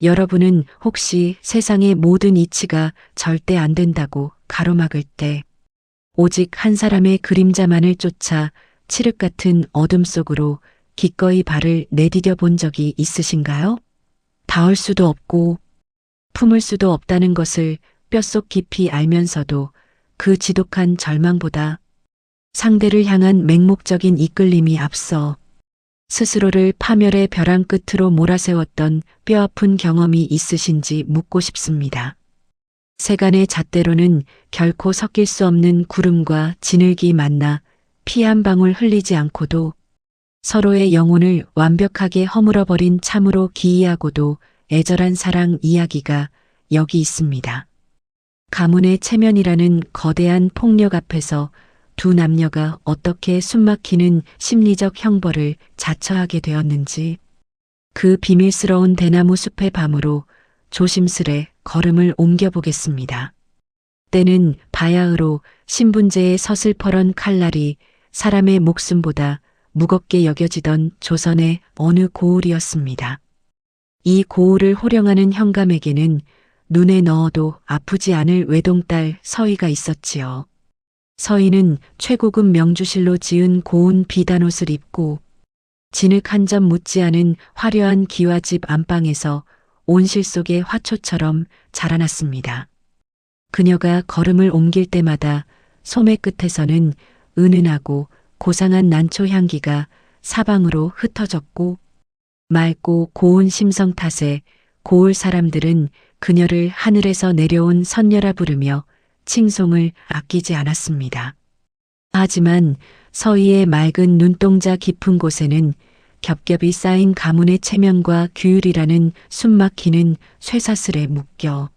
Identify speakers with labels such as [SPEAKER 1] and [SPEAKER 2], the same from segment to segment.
[SPEAKER 1] 여러분은 혹시 세상의 모든 이치가 절대 안 된다고 가로막을 때 오직 한 사람의 그림자만을 쫓아 칠흑 같은 어둠 속으로 기꺼이 발을 내디뎌 본 적이 있으신가요? 닿을 수도 없고 품을 수도 없다는 것을 뼛속 깊이 알면서도 그 지독한 절망보다 상대를 향한 맹목적인 이끌림이 앞서 스스로를 파멸의 벼랑 끝으로 몰아세웠던 뼈아픈 경험이 있으신지 묻고 싶습니다. 세간의 잣대로는 결코 섞일 수 없는 구름과 진흙이 만나 피 한 방울 흘리지 않고도 서로의 영혼을 완벽하게 허물어버린 참으로 기이하고도 애절한 사랑 이야기가 여기 있습니다. 가문의 체면이라는 거대한 폭력 앞에서 두 남녀가 어떻게 숨막히는 심리적 형벌을 자처하게 되었는지 그 비밀스러운 대나무 숲의 밤으로 조심스레 걸음을 옮겨보겠습니다. 때는 바야흐로 신분제의 서슬퍼런 칼날이 사람의 목숨보다 무겁게 여겨지던 조선의 어느 고을이었습니다. 이 고을을 호령하는 현감에게는 눈에 넣어도 아프지 않을 외동딸 서희가 있었지요. 서희는 최고급 명주실로 지은 고운 비단옷을 입고 진흙 한 점 묻지 않은 화려한 기와집 안방에서 온실 속의 화초처럼 자라났습니다. 그녀가 걸음을 옮길 때마다 소매 끝에서는 은은하고 고상한 난초 향기가 사방으로 흩어졌고 맑고 고운 심성 탓에 고을 사람들은 그녀를 하늘에서 내려온 선녀라 부르며 칭송을 아끼지 않았습니다. 하지만 서희의 맑은 눈동자 깊은 곳에는 겹겹이 쌓인 가문의 체면과 규율이라는 숨막히는 쇠사슬에 묶여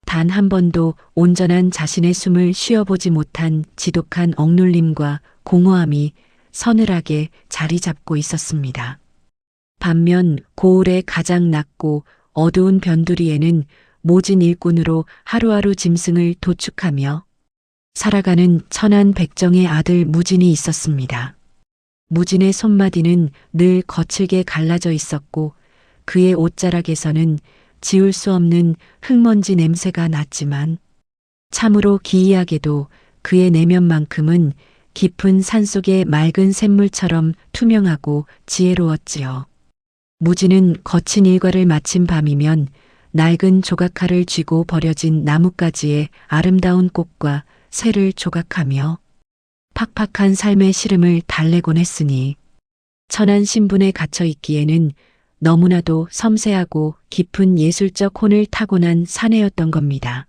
[SPEAKER 1] 단 한 번도 온전한 자신의 숨을 쉬어보지 못한 지독한 억눌림과 공허함이 서늘하게 자리 잡고 있었습니다. 반면 고을의 가장 낮고 어두운 변두리에는 모진 일꾼으로 하루하루 짐승을 도축하며 살아가는 천한 백정의 아들 무진이 있었습니다. 무진의 손마디는 늘 거칠게 갈라져 있었고 그의 옷자락에서는 지울 수 없는 흙먼지 냄새가 났지만 참으로 기이하게도 그의 내면만큼은 깊은 산속의 맑은 샘물처럼 투명하고 지혜로웠지요. 무진은 거친 일과를 마친 밤이면 낡은 조각칼을 쥐고 버려진 나뭇가지에 아름다운 꽃과 새를 조각하며 팍팍한 삶의 시름을 달래곤 했으니 천한 신분에 갇혀 있기에는 너무나도 섬세하고 깊은 예술적 혼을 타고난 사내였던 겁니다.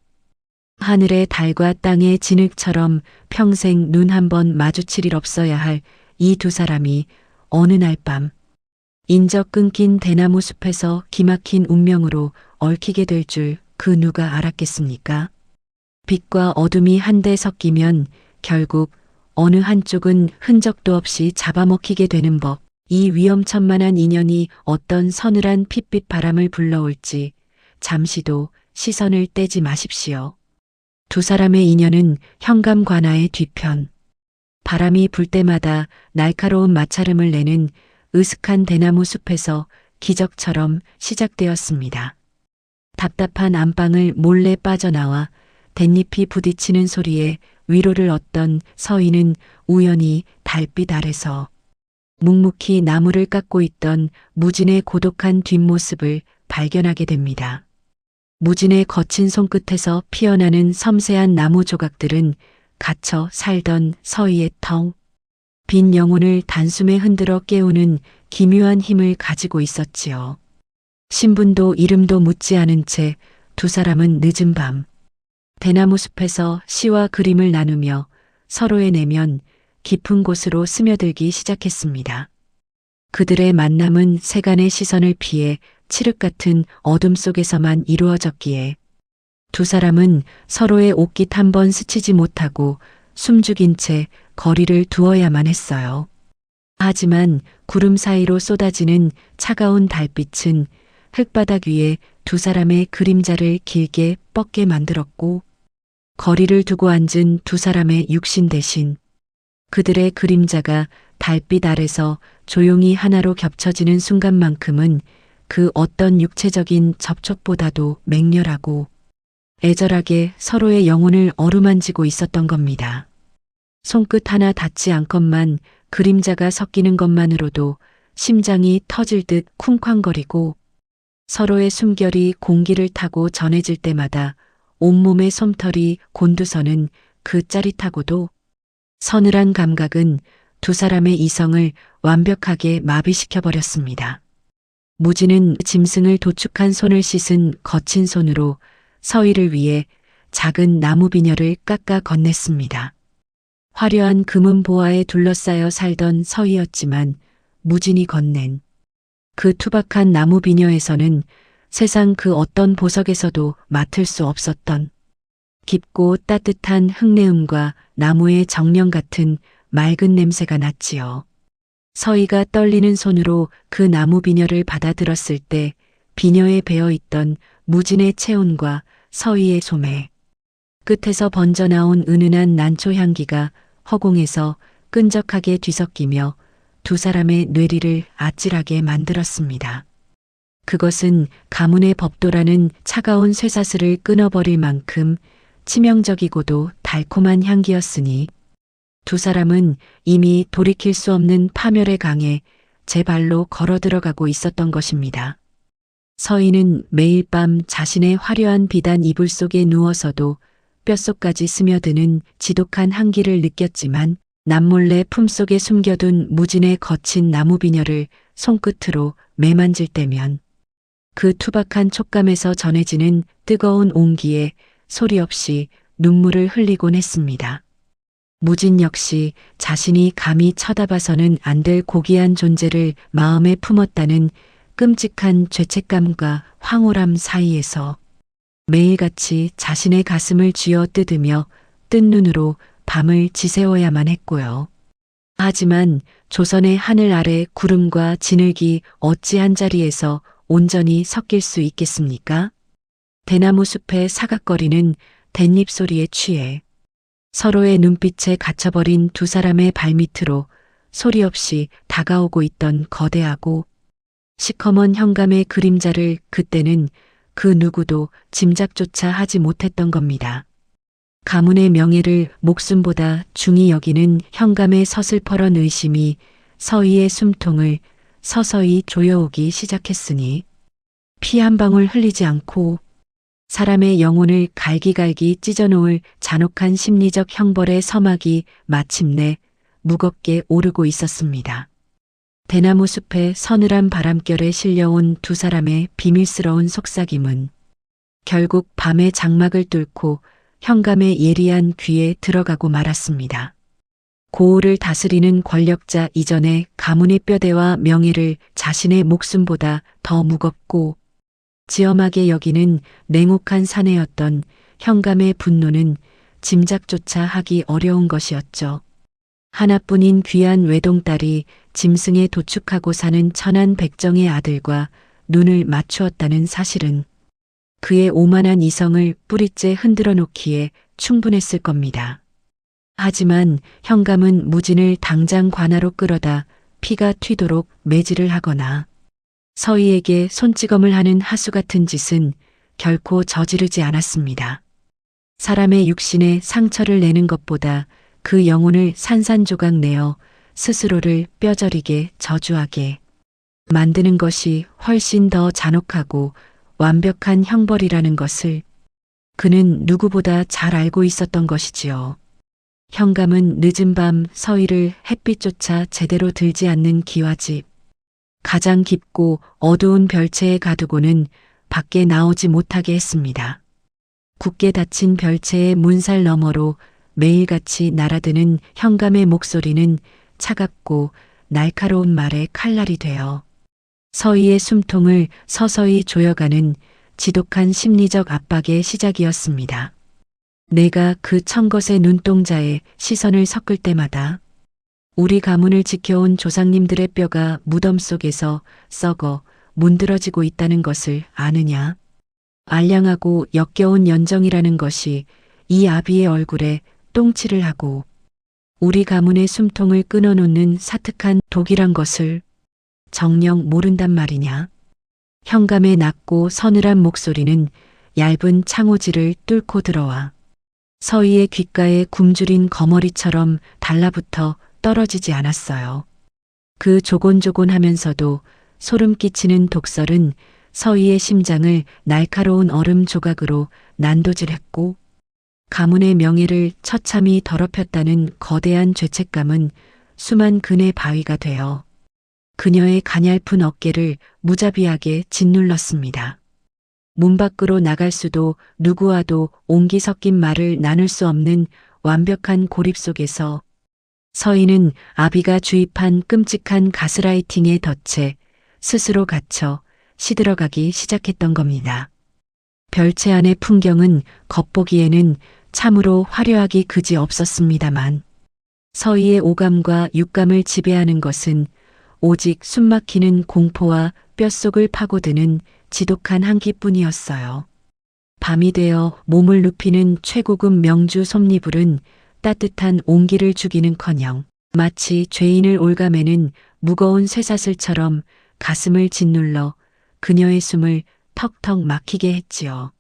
[SPEAKER 1] 하늘의 달과 땅의 진흙처럼 평생 눈 한 번 마주칠 일 없어야 할 이 두 사람이 어느 날 밤 인적 끊긴 대나무 숲에서 기막힌 운명으로 얽히게 될 줄 그 누가 알았겠습니까? 빛과 어둠이 한데 섞이면 결국 어느 한쪽은 흔적도 없이 잡아먹히게 되는 법. 이 위험천만한 인연이 어떤 서늘한 핏빛 바람을 불러올지 잠시도 시선을 떼지 마십시오. 두 사람의 인연은 현감 관아의 뒤편. 바람이 불 때마다 날카로운 마찰음을 내는 으슥한 대나무 숲에서 기적처럼 시작되었습니다. 답답한 안방을 몰래 빠져나와 댄잎이 부딪히는 소리에 위로를 얻던 서희는 우연히 달빛 아래서 묵묵히 나무를 깎고 있던 무진의 고독한 뒷모습을 발견하게 됩니다. 무진의 거친 손끝에서 피어나는 섬세한 나무 조각들은 갇혀 살던 서희의 텅 빈 영혼을 단숨에 흔들어 깨우는 기묘한 힘을 가지고 있었지요. 신분도 이름도 묻지 않은 채 두 사람은 늦은 밤 대나무 숲에서 시와 그림을 나누며 서로의 내면 깊은 곳으로 스며들기 시작했습니다. 그들의 만남은 세간의 시선을 피해 칠흑 같은 어둠 속에서만 이루어졌기에 두 사람은 서로의 옷깃 한 번 스치지 못하고 숨죽인 채 거리를 두어야만 했어요. 하지만 구름 사이로 쏟아지는 차가운 달빛은 흙바닥 위에 두 사람의 그림자를 길게 뻗게 만들었고 거리를 두고 앉은 두 사람의 육신 대신 그들의 그림자가 달빛 아래서 조용히 하나로 겹쳐지는 순간만큼은 그 어떤 육체적인 접촉보다도 맹렬하고 애절하게 서로의 영혼을 어루만지고 있었던 겁니다. 손끝 하나 닿지 않건만 그림자가 섞이는 것만으로도 심장이 터질 듯 쿵쾅거리고 서로의 숨결이 공기를 타고 전해질 때마다 온몸의 솜털이 곤두서는 그 짜릿하고도 서늘한 감각은 두 사람의 이성을 완벽하게 마비시켜 버렸습니다. 무진은 짐승을 도축한 손을 씻은 거친 손으로 서희를 위해 작은 나무 비녀를 깎아 건넸습니다. 화려한 금은 보화에 둘러싸여 살던 서희였지만 무진이 건넨 그 투박한 나무 비녀에서는 세상 그 어떤 보석에서도 맡을 수 없었던 깊고 따뜻한 흙내음과 나무의 정령 같은 맑은 냄새가 났지요. 서희가 떨리는 손으로 그 나무 비녀를 받아들었을 때 비녀에 배어있던 무진의 체온과 서희의 소매, 끝에서 번져나온 은은한 난초 향기가 허공에서 끈적하게 뒤섞이며 두 사람의 뇌리를 아찔하게 만들었습니다. 그것은 가문의 법도라는 차가운 쇠사슬을 끊어버릴 만큼 치명적이고도 달콤한 향기였으니 두 사람은 이미 돌이킬 수 없는 파멸의 강에 제 발로 걸어 들어가고 있었던 것입니다. 서희는 매일 밤 자신의 화려한 비단 이불 속에 누워서도 뼛속까지 스며드는 지독한 향기를 느꼈지만 남몰래 품속에 숨겨둔 무진의 거친 나무 비녀를 손끝으로 매만질 때면 그 투박한 촉감에서 전해지는 뜨거운 온기에 소리 없이 눈물을 흘리곤 했습니다. 무진 역시 자신이 감히 쳐다봐서는 안 될 고귀한 존재를 마음에 품었다는 끔찍한 죄책감과 황홀함 사이에서 매일같이 자신의 가슴을 쥐어 뜯으며 뜬 눈으로 밤을 지새워야만 했고요. 하지만 조선의 하늘 아래 구름과 진흙이 어찌 한자리에서 온전히 섞일 수 있겠습니까? 대나무 숲의 사각거리는 댄잎 소리에 취해 서로의 눈빛에 갇혀버린 두 사람의 발밑으로 소리 없이 다가오고 있던 거대하고 시커먼 현감의 그림자를 그때는 그 누구도 짐작조차 하지 못했던 겁니다. 가문의 명예를 목숨보다 중히 여기는 현감의 서슬퍼런 의심이 서희의 숨통을 서서히 조여오기 시작했으니 피 한 방울 흘리지 않고 사람의 영혼을 갈기갈기 찢어놓을 잔혹한 심리적 형벌의 서막이 마침내 무겁게 오르고 있었습니다. 대나무 숲의 서늘한 바람결에 실려온 두 사람의 비밀스러운 속삭임은 결국 밤의 장막을 뚫고 현감의 예리한 귀에 들어가고 말았습니다. 고을을 다스리는 권력자 이전에 가문의 뼈대와 명예를 자신의 목숨보다 더 무겁고 지엄하게 여기는 냉혹한 사내였던 현감의 분노는 짐작조차 하기 어려운 것이었죠. 하나뿐인 귀한 외동딸이 짐승에 도축하고 사는 천한 백정의 아들과 눈을 맞추었다는 사실은 그의 오만한 이성을 뿌리째 흔들어 놓기에 충분했을 겁니다. 하지만 현감은 무진을 당장 관하로 끌어다 피가 튀도록 매질을 하거나 서희에게 손찌검을 하는 하수 같은 짓은 결코 저지르지 않았습니다. 사람의 육신에 상처를 내는 것보다 그 영혼을 산산조각 내어 스스로를 뼈저리게 저주하게 만드는 것이 훨씬 더 잔혹하고 완벽한 형벌이라는 것을 그는 누구보다 잘 알고 있었던 것이지요. 현감은 늦은 밤 서희를 햇빛조차 제대로 들지 않는 기와집, 가장 깊고 어두운 별채에 가두고는 밖에 나오지 못하게 했습니다. 굳게 닫힌 별채의 문살 너머로 매일같이 날아드는 현감의 목소리는 차갑고 날카로운 말의 칼날이 되어 서희의 숨통을 서서히 조여가는 지독한 심리적 압박의 시작이었습니다. 내가 그 청것의 눈동자에 시선을 섞을 때마다 우리 가문을 지켜온 조상님들의 뼈가 무덤 속에서 썩어 문드러지고 있다는 것을 아느냐? 알량하고 역겨운 연정이라는 것이 이 아비의 얼굴에 똥칠을 하고 우리 가문의 숨통을 끊어놓는 사특한 독이란 것을 정녕 모른단 말이냐. 현감의 낮고 서늘한 목소리는 얇은 창호지를 뚫고 들어와 서희의 귓가에 굶주린 거머리처럼 달라붙어 떨어지지 않았어요. 그 조곤조곤하면서도 소름 끼치는 독설은 서희의 심장을 날카로운 얼음 조각으로 난도질했고 가문의 명예를 처참히 더럽혔다는 거대한 죄책감은 수만 근의 바위가 되어 그녀의 가냘픈 어깨를 무자비하게 짓눌렀습니다. 문 밖으로 나갈 수도 누구와도 옹기 섞인 말을 나눌 수 없는 완벽한 고립 속에서 서희는 아비가 주입한 끔찍한 가스라이팅에 덫에 스스로 갇혀 시들어가기 시작했던 겁니다. 별채 안의 풍경은 겉보기에는 참으로 화려하기 그지 없었습니다만 서희의 오감과 육감을 지배하는 것은 오직 숨막히는 공포와 뼛속을 파고드는 지독한 한기뿐이었어요. 밤이 되어 몸을 눕히는 최고급 명주 솜니불은 따뜻한 온기를 주기는커녕 마치 죄인을 올가매는 무거운 쇠사슬처럼 가슴을 짓눌러 그녀의 숨을 턱턱 막히게 했지요.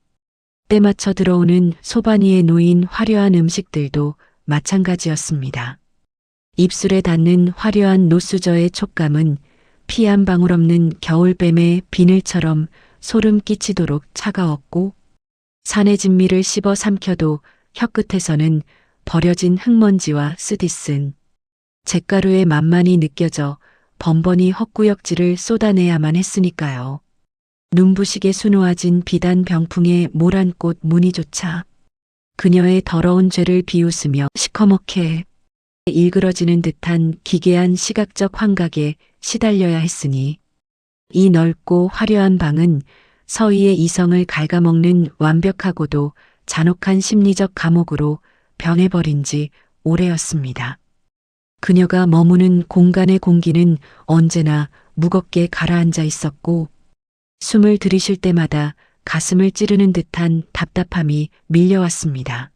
[SPEAKER 1] 때맞춰 들어오는 소반 위에 놓인 화려한 음식들도 마찬가지였습니다. 입술에 닿는 화려한 노수저의 촉감은 피 한 방울 없는 겨울뱀의 비늘처럼 소름 끼치도록 차가웠고 산의 진미를 씹어 삼켜도 혀끝에서는 버려진 흙먼지와 쓰디쓴 잿가루의 맛만이 느껴져 번번이 헛구역질을 쏟아내야만 했으니까요. 눈부시게 수놓아진 비단 병풍의 모란꽃 무늬조차 그녀의 더러운 죄를 비웃으며 시커멓게 일그러지는 듯한 기괴한 시각적 환각에 시달려야 했으니 이 넓고 화려한 방은 서희의 이성을 갉아먹는 완벽하고도 잔혹한 심리적 감옥으로 변해버린 지 오래였습니다. 그녀가 머무는 공간의 공기는 언제나 무겁게 가라앉아 있었고 숨을 들이쉴 때마다 가슴을 찌르는 듯한 답답함이 밀려왔습니다.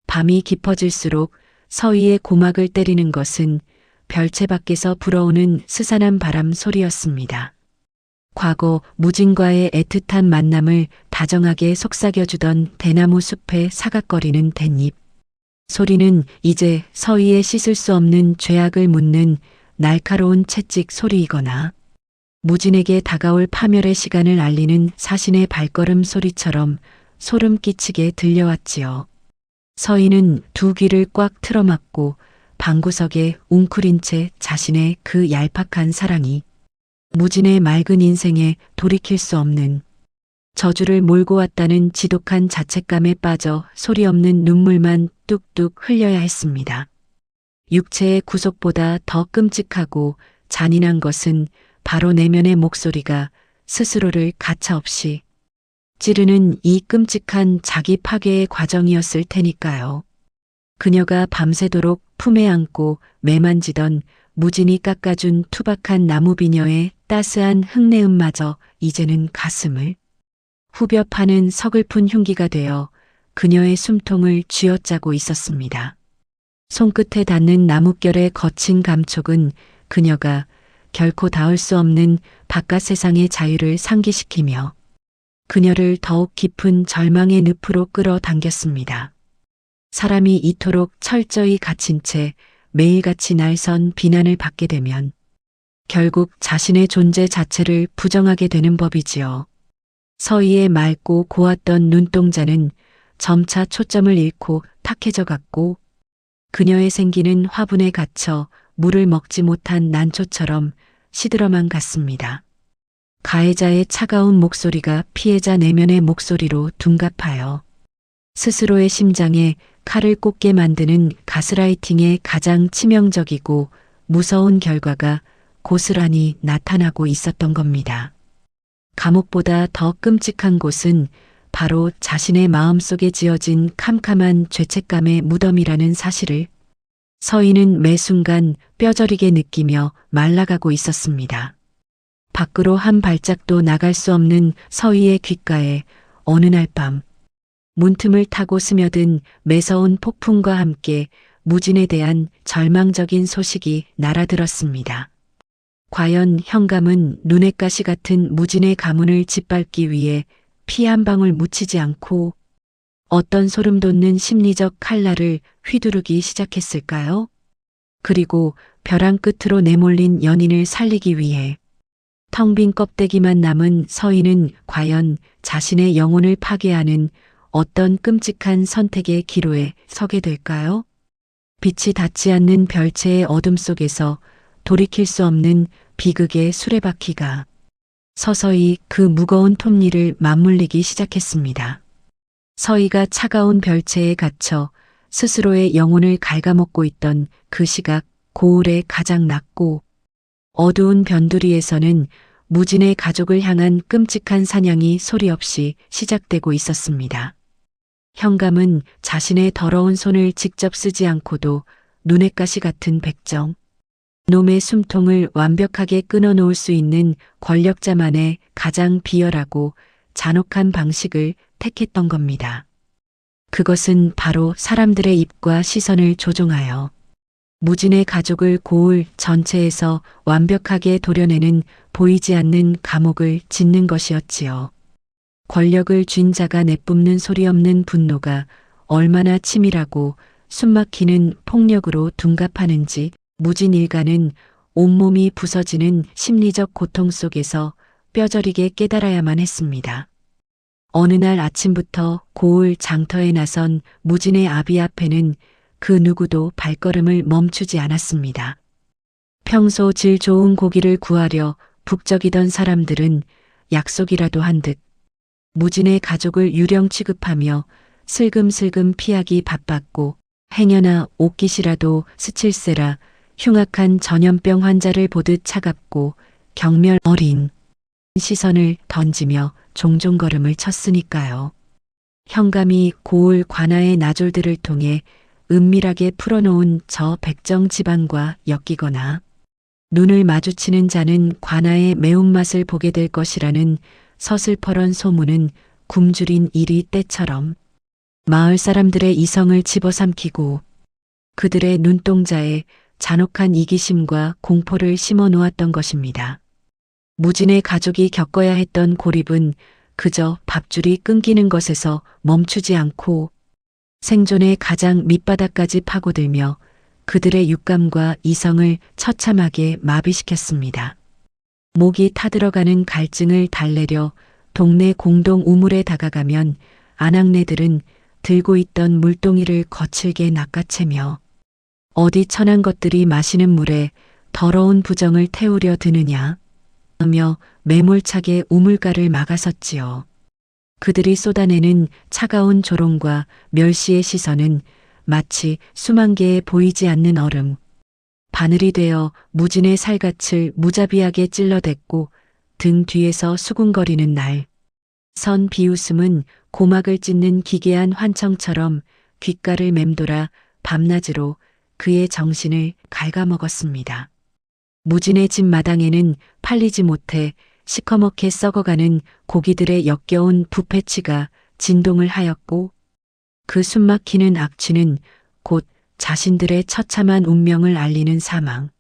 [SPEAKER 1] 밤이 깊어질수록 서희의 고막을 때리는 것은 별채 밖에서 불어오는 스산한 바람 소리였습니다. 과거 무진과의 애틋한 만남을 다정하게 속삭여주던 대나무 숲의 사각거리는 댄잎. 소리는 이제 서희의 씻을 수 없는 죄악을 묻는 날카로운 채찍 소리이거나 무진에게 다가올 파멸의 시간을 알리는 사신의 발걸음 소리처럼 소름 끼치게 들려왔지요. 서희는 두 귀를 꽉 틀어막고 방구석에 웅크린 채 자신의 그 얄팍한 사랑이 무진의 맑은 인생에 돌이킬 수 없는 저주를 몰고 왔다는 지독한 자책감에 빠져 소리 없는 눈물만 뚝뚝 흘려야 했습니다. 육체의 구속보다 더 끔찍하고 잔인한 것은 바로 내면의 목소리가 스스로를 가차없이 찌르는 이 끔찍한 자기 파괴의 과정이었을 테니까요. 그녀가 밤새도록 품에 안고 매만지던 무진이 깎아준 투박한 나무 비녀의 따스한 흙내음마저 이제는 가슴을 후벼 파는 서글픈 흉기가 되어 그녀의 숨통을 쥐어짜고 있었습니다. 손끝에 닿는 나뭇결의 거친 감촉은 그녀가 결코 닿을 수 없는 바깥 세상의 자유를 상기시키며 그녀를 더욱 깊은 절망의 늪으로 끌어당겼습니다. 사람이 이토록 철저히 갇힌 채 매일같이 날선 비난을 받게 되면 결국 자신의 존재 자체를 부정하게 되는 법이지요. 서희의 맑고 고왔던 눈동자는 점차 초점을 잃고 탁해져 갔고 그녀의 생기는 화분에 갇혀 물을 먹지 못한 난초처럼 시들어만 갔습니다. 가해자의 차가운 목소리가 피해자 내면의 목소리로 둔갑하여 스스로의 심장에 칼을 꽂게 만드는 가스라이팅의 가장 치명적이고 무서운 결과가 고스란히 나타나고 있었던 겁니다. 감옥보다 더 끔찍한 곳은 바로 자신의 마음속에 지어진 캄캄한 죄책감의 무덤이라는 사실을 서희는 매 순간 뼈저리게 느끼며 말라가고 있었습니다. 밖으로 한 발짝도 나갈 수 없는 서희의 귓가에 어느 날 밤 문틈을 타고 스며든 매서운 폭풍과 함께 무진에 대한 절망적인 소식이 날아들었습니다. 과연 현감은 눈엣 가시 같은 무진의 가문을 짓밟기 위해 피 한 방울 묻히지 않고 어떤 소름 돋는 심리적 칼날을 휘두르기 시작했을까요? 그리고 벼랑 끝으로 내몰린 연인을 살리기 위해 텅 빈 껍데기만 남은 서인은 과연 자신의 영혼을 파괴하는 어떤 끔찍한 선택의 기로에 서게 될까요? 빛이 닿지 않는 별채의 어둠 속에서 돌이킬 수 없는 비극의 수레바퀴가 서서히 그 무거운 톱니를 맞물리기 시작했습니다. 서희가 차가운 별채에 갇혀 스스로의 영혼을 갉아먹고 있던 그 시각 고을의 가장 낮고 어두운 변두리에서는 무진의 가족을 향한 끔찍한 사냥이 소리 없이 시작되고 있었습니다. 현감은 자신의 더러운 손을 직접 쓰지 않고도 눈엣 가시 같은 백정, 놈의 숨통을 완벽하게 끊어놓을 수 있는 권력자만의 가장 비열하고 잔혹한 방식을 택했던 겁니다. 그것은 바로 사람들의 입과 시선을 조종하여 무진의 가족을 고을 전체에서 완벽하게 도려내는 보이지 않는 감옥을 짓는 것이었지요. 권력을 쥔 자가 내뿜는 소리 없는 분노가 얼마나 치밀하고 숨막히는 폭력으로 둔갑하는지 무진 일가는 온몸이 부서지는 심리적 고통 속에서 뼈저리게 깨달아야만 했습니다. 어느 날 아침부터 고을 장터에 나선 무진의 아비 앞에는 그 누구도 발걸음을 멈추지 않았습니다. 평소 질 좋은 고기를 구하려 북적이던 사람들은 약속이라도 한 듯 무진의 가족을 유령 취급하며 슬금슬금 피하기 바빴고 행여나 옷깃이라도 스칠세라 흉악한 전염병 환자를 보듯 차갑고 경멸 어린 시선을 던지며 종종 걸음을 쳤으니까요. 현감이 고을 관아의 나졸들을 통해 은밀하게 풀어놓은 저 백정 지방과 엮이거나 눈을 마주치는 자는 관아의 매운맛을 보게 될 것이라는 서슬퍼런 소문은 굶주린 이리 때처럼 마을 사람들의 이성을 집어삼키고 그들의 눈동자에 잔혹한 이기심과 공포를 심어 놓았던 것입니다. 무진의 가족이 겪어야 했던 고립은 그저 밥줄이 끊기는 것에서 멈추지 않고 생존의 가장 밑바닥까지 파고들며 그들의 육감과 이성을 처참하게 마비시켰습니다. 목이 타들어가는 갈증을 달래려 동네 공동 우물에 다가가면 아낙네들은 들고 있던 물동이를 거칠게 낚아채며 어디 천한 것들이 마시는 물에 더러운 부정을 태우려 드느냐 하며 매몰차게 우물가를 막아섰지요. 그들이 쏟아내는 차가운 조롱과 멸시의 시선은 마치 수만 개의 보이지 않는 얼음, 바늘이 되어 무진의 살갗을 무자비하게 찔러댔고 등 뒤에서 수군거리는 날. 선 비웃음은 고막을 찢는 기괴한 환청처럼 귓가를 맴돌아 밤낮으로 그의 정신을 갉아먹었습니다. 무진의 집 마당에는 팔리지 못해 시커멓게 썩어가는 고기들의 역겨운 부패치가 진동을 하였고 그 숨막히는 악취는 곧 자신들의 처참한 운명을 알리는 사망,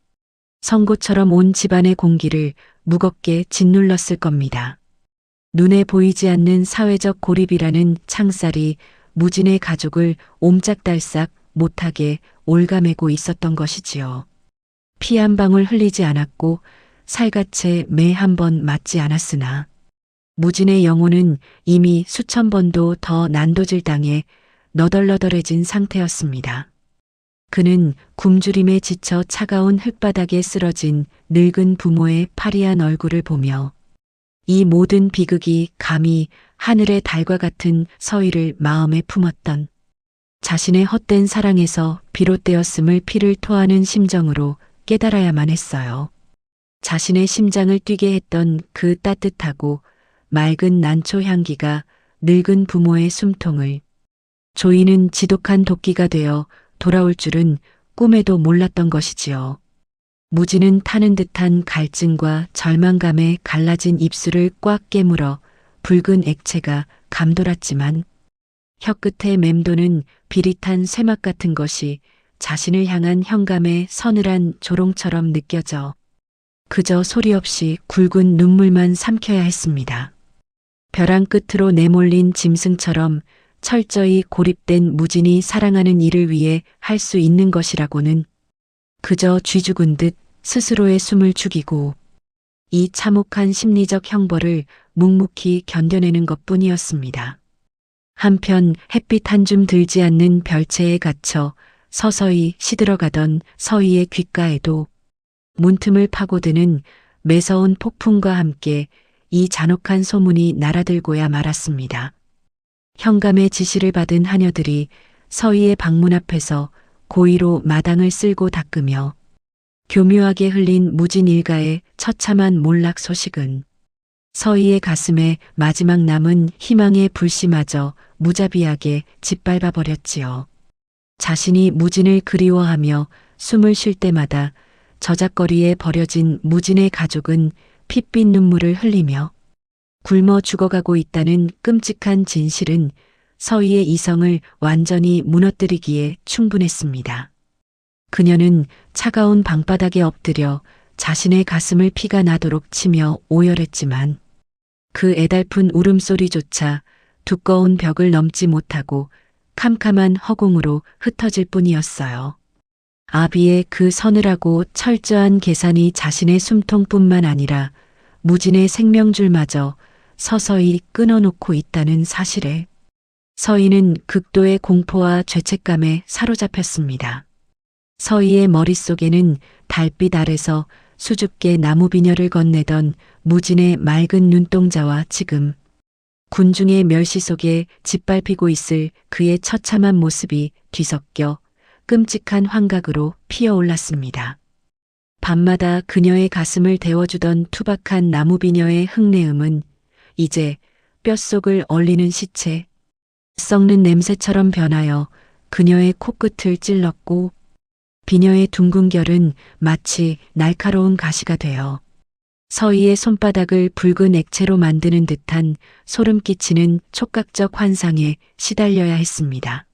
[SPEAKER 1] 선고처럼 온 집안의 공기를 무겁게 짓눌렀을 겁니다. 눈에 보이지 않는 사회적 고립이라는 창살이 무진의 가족을 옴짝달싹 못하게 올가매고 있었던 것이지요. 피 한 방울 흘리지 않았고 살갗에 매 한 번 맞지 않았으나 무진의 영혼은 이미 수천 번도 더 난도질 당해 너덜너덜해진 상태였습니다. 그는 굶주림에 지쳐 차가운 흙바닥에 쓰러진 늙은 부모의 파리한 얼굴을 보며 이 모든 비극이 감히 하늘의 달과 같은 서희를 마음에 품었던 자신의 헛된 사랑에서 비롯되었음을 피를 토하는 심정으로 깨달아야만 했어요. 자신의 심장을 뛰게 했던 그 따뜻하고 맑은 난초 향기가 늙은 부모의 숨통을 조이는 지독한 도끼가 되어 돌아올 줄은 꿈에도 몰랐던 것이지요. 무지는 타는 듯한 갈증과 절망감에 갈라진 입술을 꽉 깨물어 붉은 액체가 감돌았지만 혀끝에 맴도는 비릿한 쇠막 같은 것이 자신을 향한 현감의 서늘한 조롱처럼 느껴져 그저 소리 없이 굵은 눈물만 삼켜야 했습니다. 벼랑 끝으로 내몰린 짐승처럼 철저히 고립된 무진이 사랑하는 일을 위해 할 수 있는 것이라고는 그저 쥐죽은 듯 스스로의 숨을 죽이고 이 참혹한 심리적 형벌을 묵묵히 견뎌내는 것뿐이었습니다. 한편 햇빛 한 줌 들지 않는 별채에 갇혀 서서히 시들어가던 서희의 귓가에도 문틈을 파고드는 매서운 폭풍과 함께 이 잔혹한 소문이 날아들고야 말았습니다. 현감의 지시를 받은 하녀들이 서희의 방문 앞에서 고의로 마당을 쓸고 닦으며 교묘하게 흘린 무진 일가의 처참한 몰락 소식은 서희의 가슴에 마지막 남은 희망의 불씨마저 무자비하게 짓밟아 버렸지요. 자신이 무진을 그리워하며 숨을 쉴 때마다 저작거리에 버려진 무진의 가족은 핏빛 눈물을 흘리며 굶어 죽어가고 있다는 끔찍한 진실은 서희의 이성을 완전히 무너뜨리기에 충분했습니다. 그녀는 차가운 방바닥에 엎드려 자신의 가슴을 피가 나도록 치며 오열했지만 그 애달픈 울음소리조차 두꺼운 벽을 넘지 못하고 캄캄한 허공으로 흩어질 뿐이었어요. 아비의 그 서늘하고 철저한 계산이 자신의 숨통뿐만 아니라 무진의 생명줄마저 서서히 끊어놓고 있다는 사실에 서희는 극도의 공포와 죄책감에 사로잡혔습니다. 서희의 머릿속에는 달빛 아래서 수줍게 나무비녀를 건네던 무진의 맑은 눈동자와 지금 군중의 멸시 속에 짓밟히고 있을 그의 처참한 모습이 뒤섞여 끔찍한 환각으로 피어올랐습니다. 밤마다 그녀의 가슴을 데워주던 투박한 나무비녀의 흙내음은 이제 뼛속을 얼리는 시체, 썩는 냄새처럼 변하여 그녀의 코끝을 찔렀고 비녀의 둥근 결은 마치 날카로운 가시가 되어 서희의 손바닥을 붉은 액체로 만드는 듯한 소름 끼치는 촉각적 환상에 시달려야 했습니다.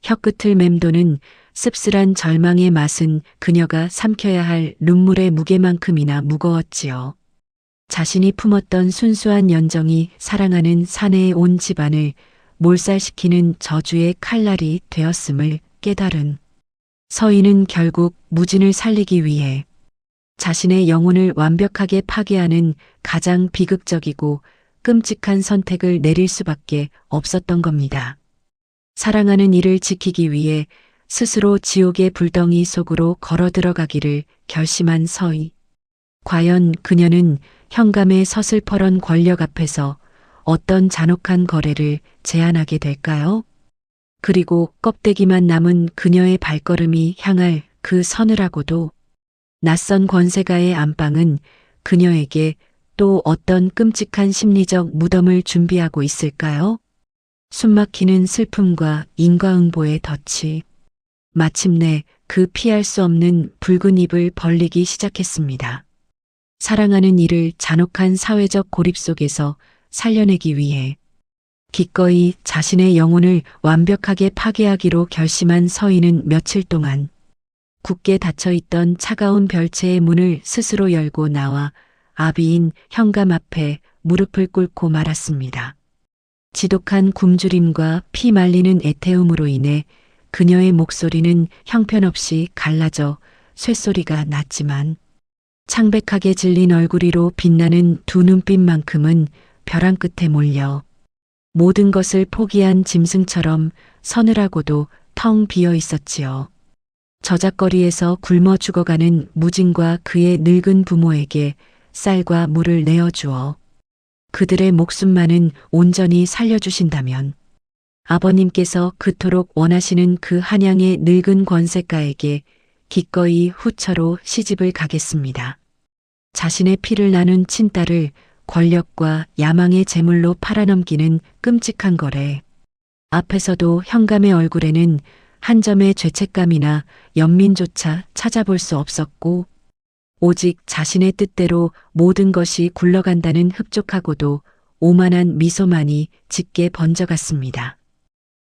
[SPEAKER 1] 혀끝을 맴도는 씁쓸한 절망의 맛은 그녀가 삼켜야 할 눈물의 무게만큼이나 무거웠지요. 자신이 품었던 순수한 연정이 사랑하는 사내의 온 집안을 몰살시키는 저주의 칼날이 되었음을 깨달은 서희는 결국 무진을 살리기 위해 자신의 영혼을 완벽하게 파괴하는 가장 비극적이고 끔찍한 선택을 내릴 수밖에 없었던 겁니다. 사랑하는 이를 지키기 위해 스스로 지옥의 불덩이 속으로 걸어 들어가기를 결심한 서희. 과연 그녀는 현감의 서슬퍼런 권력 앞에서 어떤 잔혹한 거래를 제안하게 될까요? 그리고 껍데기만 남은 그녀의 발걸음이 향할 그 서늘하고도 낯선 권세가의 안방은 그녀에게 또 어떤 끔찍한 심리적 무덤을 준비하고 있을까요? 숨막히는 슬픔과 인과응보의 덫이 마침내 그 피할 수 없는 붉은 입을 벌리기 시작했습니다. 사랑하는 이를 잔혹한 사회적 고립 속에서 살려내기 위해 기꺼이 자신의 영혼을 완벽하게 파괴하기로 결심한 서희는 며칠 동안 굳게 닫혀있던 차가운 별채의 문을 스스로 열고 나와 아비인 현감 앞에 무릎을 꿇고 말았습니다. 지독한 굶주림과 피 말리는 애태움으로 인해 그녀의 목소리는 형편없이 갈라져 쇳소리가 났지만 창백하게 질린 얼굴 위로 빛나는 두 눈빛만큼은 벼랑 끝에 몰려 모든 것을 포기한 짐승처럼 서늘하고도 텅 비어 있었지요. 저작거리에서 굶어 죽어가는 무진과 그의 늙은 부모에게 쌀과 물을 내어주어 그들의 목숨만은 온전히 살려주신다면 아버님께서 그토록 원하시는 그 한양의 늙은 권세가에게 기꺼이 후처로 시집을 가겠습니다. 자신의 피를 나눈 친딸을 권력과 야망의 제물로 팔아넘기는 끔찍한 거래. 앞에서도 현감의 얼굴에는 한 점의 죄책감이나 연민조차 찾아볼 수 없었고 오직 자신의 뜻대로 모든 것이 굴러간다는 흡족하고도 오만한 미소만이 짙게 번져갔습니다.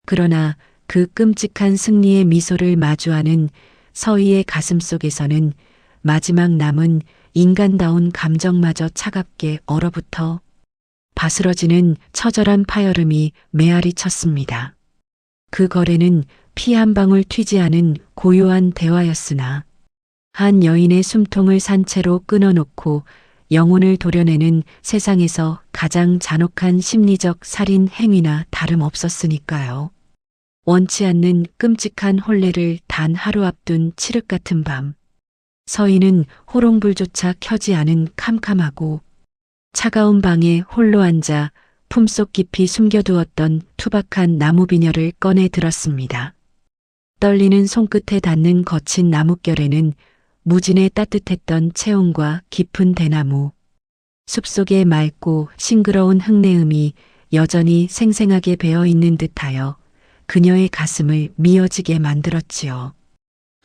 [SPEAKER 1] 그러나 그 끔찍한 승리의 미소를 마주하는 서희의 가슴 속에서는 마지막 남은 인간다운 감정마저 차갑게 얼어붙어 바스러지는 처절한 파열음이 메아리 쳤습니다. 그 거래는 피 한 방울 튀지 않은 고요한 대화였으나 한 여인의 숨통을 산채로 끊어놓고 영혼을 도려내는 세상에서 가장 잔혹한 심리적 살인 행위나 다름없었으니까요. 원치 않는 끔찍한 혼례를 단 하루 앞둔 칠흑 같은 밤. 서희는 호롱불조차 켜지 않은 캄캄하고 차가운 방에 홀로 앉아 품속 깊이 숨겨두었던 투박한 나무 비녀를 꺼내 들었습니다. 떨리는 손끝에 닿는 거친 나뭇결에는 무진의 따뜻했던 체온과 깊은 대나무, 숲속의 맑고 싱그러운 흙내음이 여전히 생생하게 배어있는 듯하여 그녀의 가슴을 미어지게 만들었지요.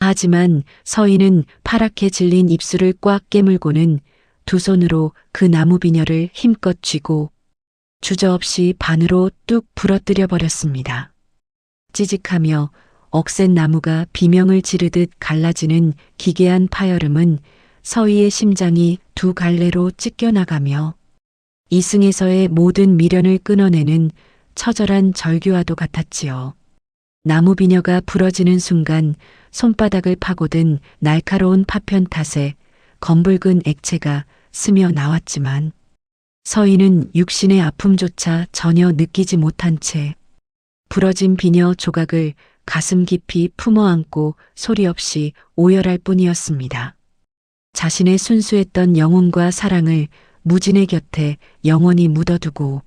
[SPEAKER 1] 하지만 서희는 파랗게 질린 입술을 꽉 깨물고는 두 손으로 그 나무 비녀를 힘껏 쥐고 주저없이 반으로 뚝 부러뜨려 버렸습니다. 찌직하며 억센 나무가 비명을 지르듯 갈라지는 기괴한 파열음은 서희의 심장이 두 갈래로 찢겨나가며 이승에서의 모든 미련을 끊어내는 처절한 절규와도 같았지요. 나무 비녀가 부러지는 순간 손바닥을 파고든 날카로운 파편 탓에 검붉은 액체가 스며 나왔지만 서희는 육신의 아픔조차 전혀 느끼지 못한 채 부러진 비녀 조각을 가슴 깊이 품어 안고 소리 없이 오열할 뿐이었습니다. 자신의 순수했던 영혼과 사랑을 무진의 곁에 영원히 묻어두고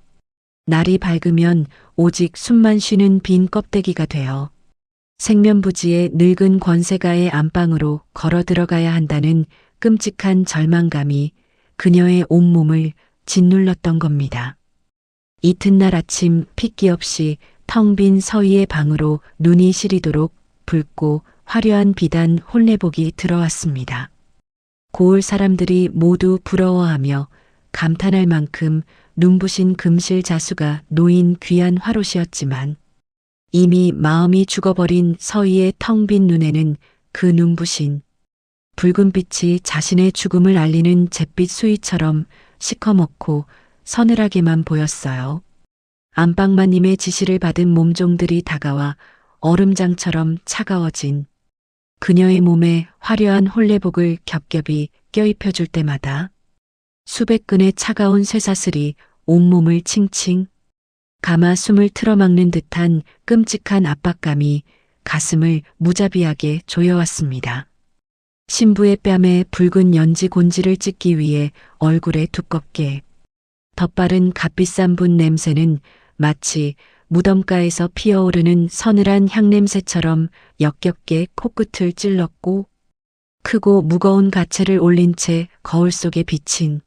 [SPEAKER 1] 날이 밝으면 오직 숨만 쉬는 빈 껍데기가 되어 생면부지의 늙은 권세가의 안방으로 걸어 들어가야 한다는 끔찍한 절망감이 그녀의 온몸을 짓눌렀던 겁니다. 이튿날 아침 핏기 없이 텅 빈 서희의 방으로 눈이 시리도록 붉고 화려한 비단 혼례복이 들어왔습니다. 고을 사람들이 모두 부러워하며 감탄할 만큼 눈부신 금실 자수가 놓인 귀한 화롯이었지만 이미 마음이 죽어버린 서희의 텅 빈 눈에는 그 눈부신 붉은 빛이 자신의 죽음을 알리는 잿빛 수위처럼 시커멓고 서늘하게만 보였어요. 안방마님의 지시를 받은 몸종들이 다가와 얼음장처럼 차가워진 그녀의 몸에 화려한 혼례복을 겹겹이 껴입혀줄 때마다 수백 근의 차가운 쇠사슬이 온몸을 칭칭 감아 숨을 틀어막는 듯한 끔찍한 압박감이 가슴을 무자비하게 조여왔습니다. 신부의 뺨에 붉은 연지 곤지를 찍기 위해 얼굴에 두껍게 덧바른 갓비싼 분 냄새는 마치 무덤가에서 피어오르는 서늘한 향냄새처럼 역겹게 코끝을 찔렀고 크고 무거운 가채를 올린 채 거울 속에 비친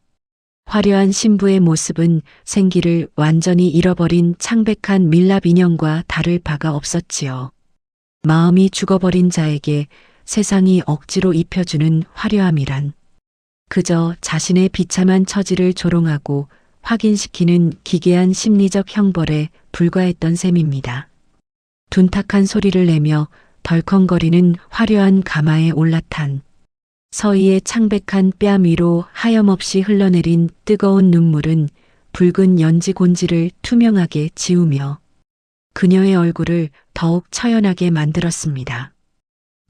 [SPEAKER 1] 화려한 신부의 모습은 생기를 완전히 잃어버린 창백한 밀랍 인형과 다를 바가 없었지요. 마음이 죽어버린 자에게 세상이 억지로 입혀주는 화려함이란 그저 자신의 비참한 처지를 조롱하고 확인시키는 기괴한 심리적 형벌에 불과했던 셈입니다. 둔탁한 소리를 내며 덜컹거리는 화려한 가마에 올라탄 서희의 창백한 뺨 위로 하염없이 흘러내린 뜨거운 눈물은 붉은 연지 곤지를 투명하게 지우며 그녀의 얼굴을 더욱 처연하게 만들었습니다.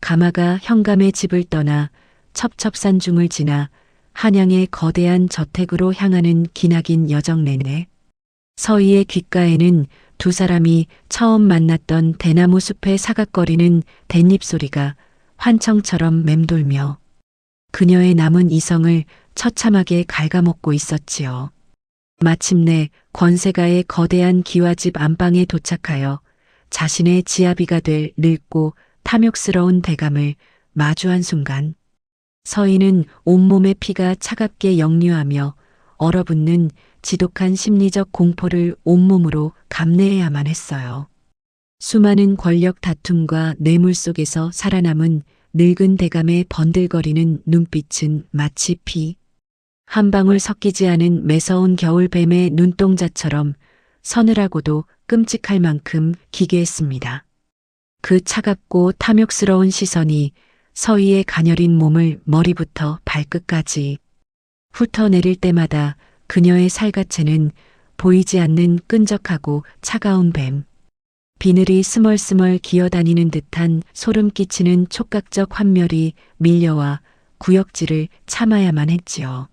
[SPEAKER 1] 가마가 현감의 집을 떠나 첩첩산중을 지나 한양의 거대한 저택으로 향하는 기나긴 여정 내내 서희의 귓가에는 두 사람이 처음 만났던 대나무 숲의 사각거리는 댄잎 소리가 환청처럼 맴돌며 그녀의 남은 이성을 처참하게 갉아먹고 있었지요. 마침내 권세가의 거대한 기와집 안방에 도착하여 자신의 지아비가 될 늙고 탐욕스러운 대감을 마주한 순간 서희는 온몸의 피가 차갑게 역류하며 얼어붙는 지독한 심리적 공포를 온몸으로 감내해야만 했어요. 수많은 권력 다툼과 뇌물 속에서 살아남은 늙은 대감의 번들거리는 눈빛은 마치 피 한 방울 섞이지 않은 매서운 겨울뱀의 눈동자처럼 서늘하고도 끔찍할 만큼 기괴했습니다. 그 차갑고 탐욕스러운 시선이 서희의 가녀린 몸을 머리부터 발끝까지 훑어내릴 때마다 그녀의 살갗에는 보이지 않는 끈적하고 차가운 뱀, 비늘이 스멀스멀 기어다니는 듯한 소름 끼치는 촉각적 환멸이 밀려와 구역질을 참아야만 했지요.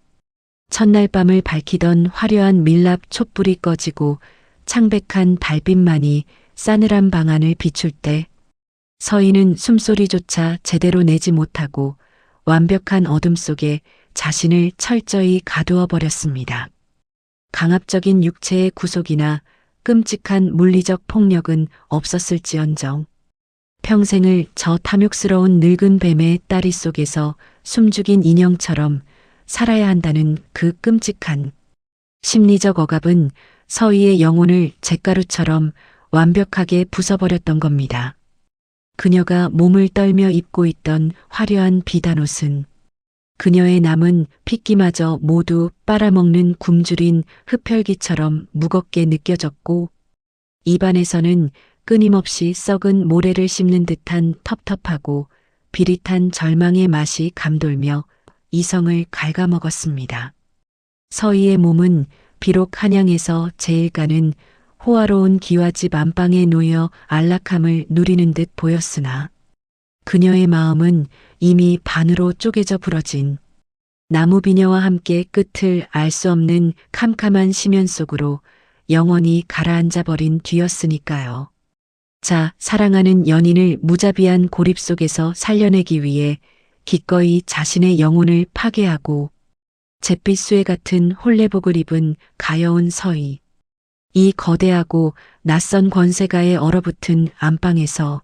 [SPEAKER 1] 첫날 밤을 밝히던 화려한 밀랍 촛불이 꺼지고 창백한 달빛만이 싸늘한 방 안을 비출 때 서희는 숨소리조차 제대로 내지 못하고 완벽한 어둠 속에 자신을 철저히 가두어 버렸습니다. 강압적인 육체의 구속이나 끔찍한 물리적 폭력은 없었을지언정 평생을 저 탐욕스러운 늙은 뱀의 다리 속에서 숨죽인 인형처럼 살아야 한다는 그 끔찍한 심리적 억압은 서희의 영혼을 잿가루처럼 완벽하게 부숴버렸던 겁니다. 그녀가 몸을 떨며 입고 있던 화려한 비단옷은 그녀의 남은 핏기마저 모두 빨아먹는 굶주린 흡혈귀처럼 무겁게 느껴졌고 입안에서는 끊임없이 썩은 모래를 씹는 듯한 텁텁하고 비릿한 절망의 맛이 감돌며 이성을 갉아먹었습니다. 서희의 몸은 비록 한양에서 제일 가는 호화로운 기와집 안방에 놓여 안락함을 누리는 듯 보였으나 그녀의 마음은 이미 반으로 쪼개져 부러진 나무비녀와 함께 끝을 알 수 없는 캄캄한 심연 속으로 영원히 가라앉아 버린 뒤였으니까요. 자, 사랑하는 연인을 무자비한 고립 속에서 살려내기 위해 기꺼이 자신의 영혼을 파괴하고 잿빛 수에 같은 홀레복을 입은 가여운 서희. 이 거대하고 낯선 권세가에 얼어붙은 안방에서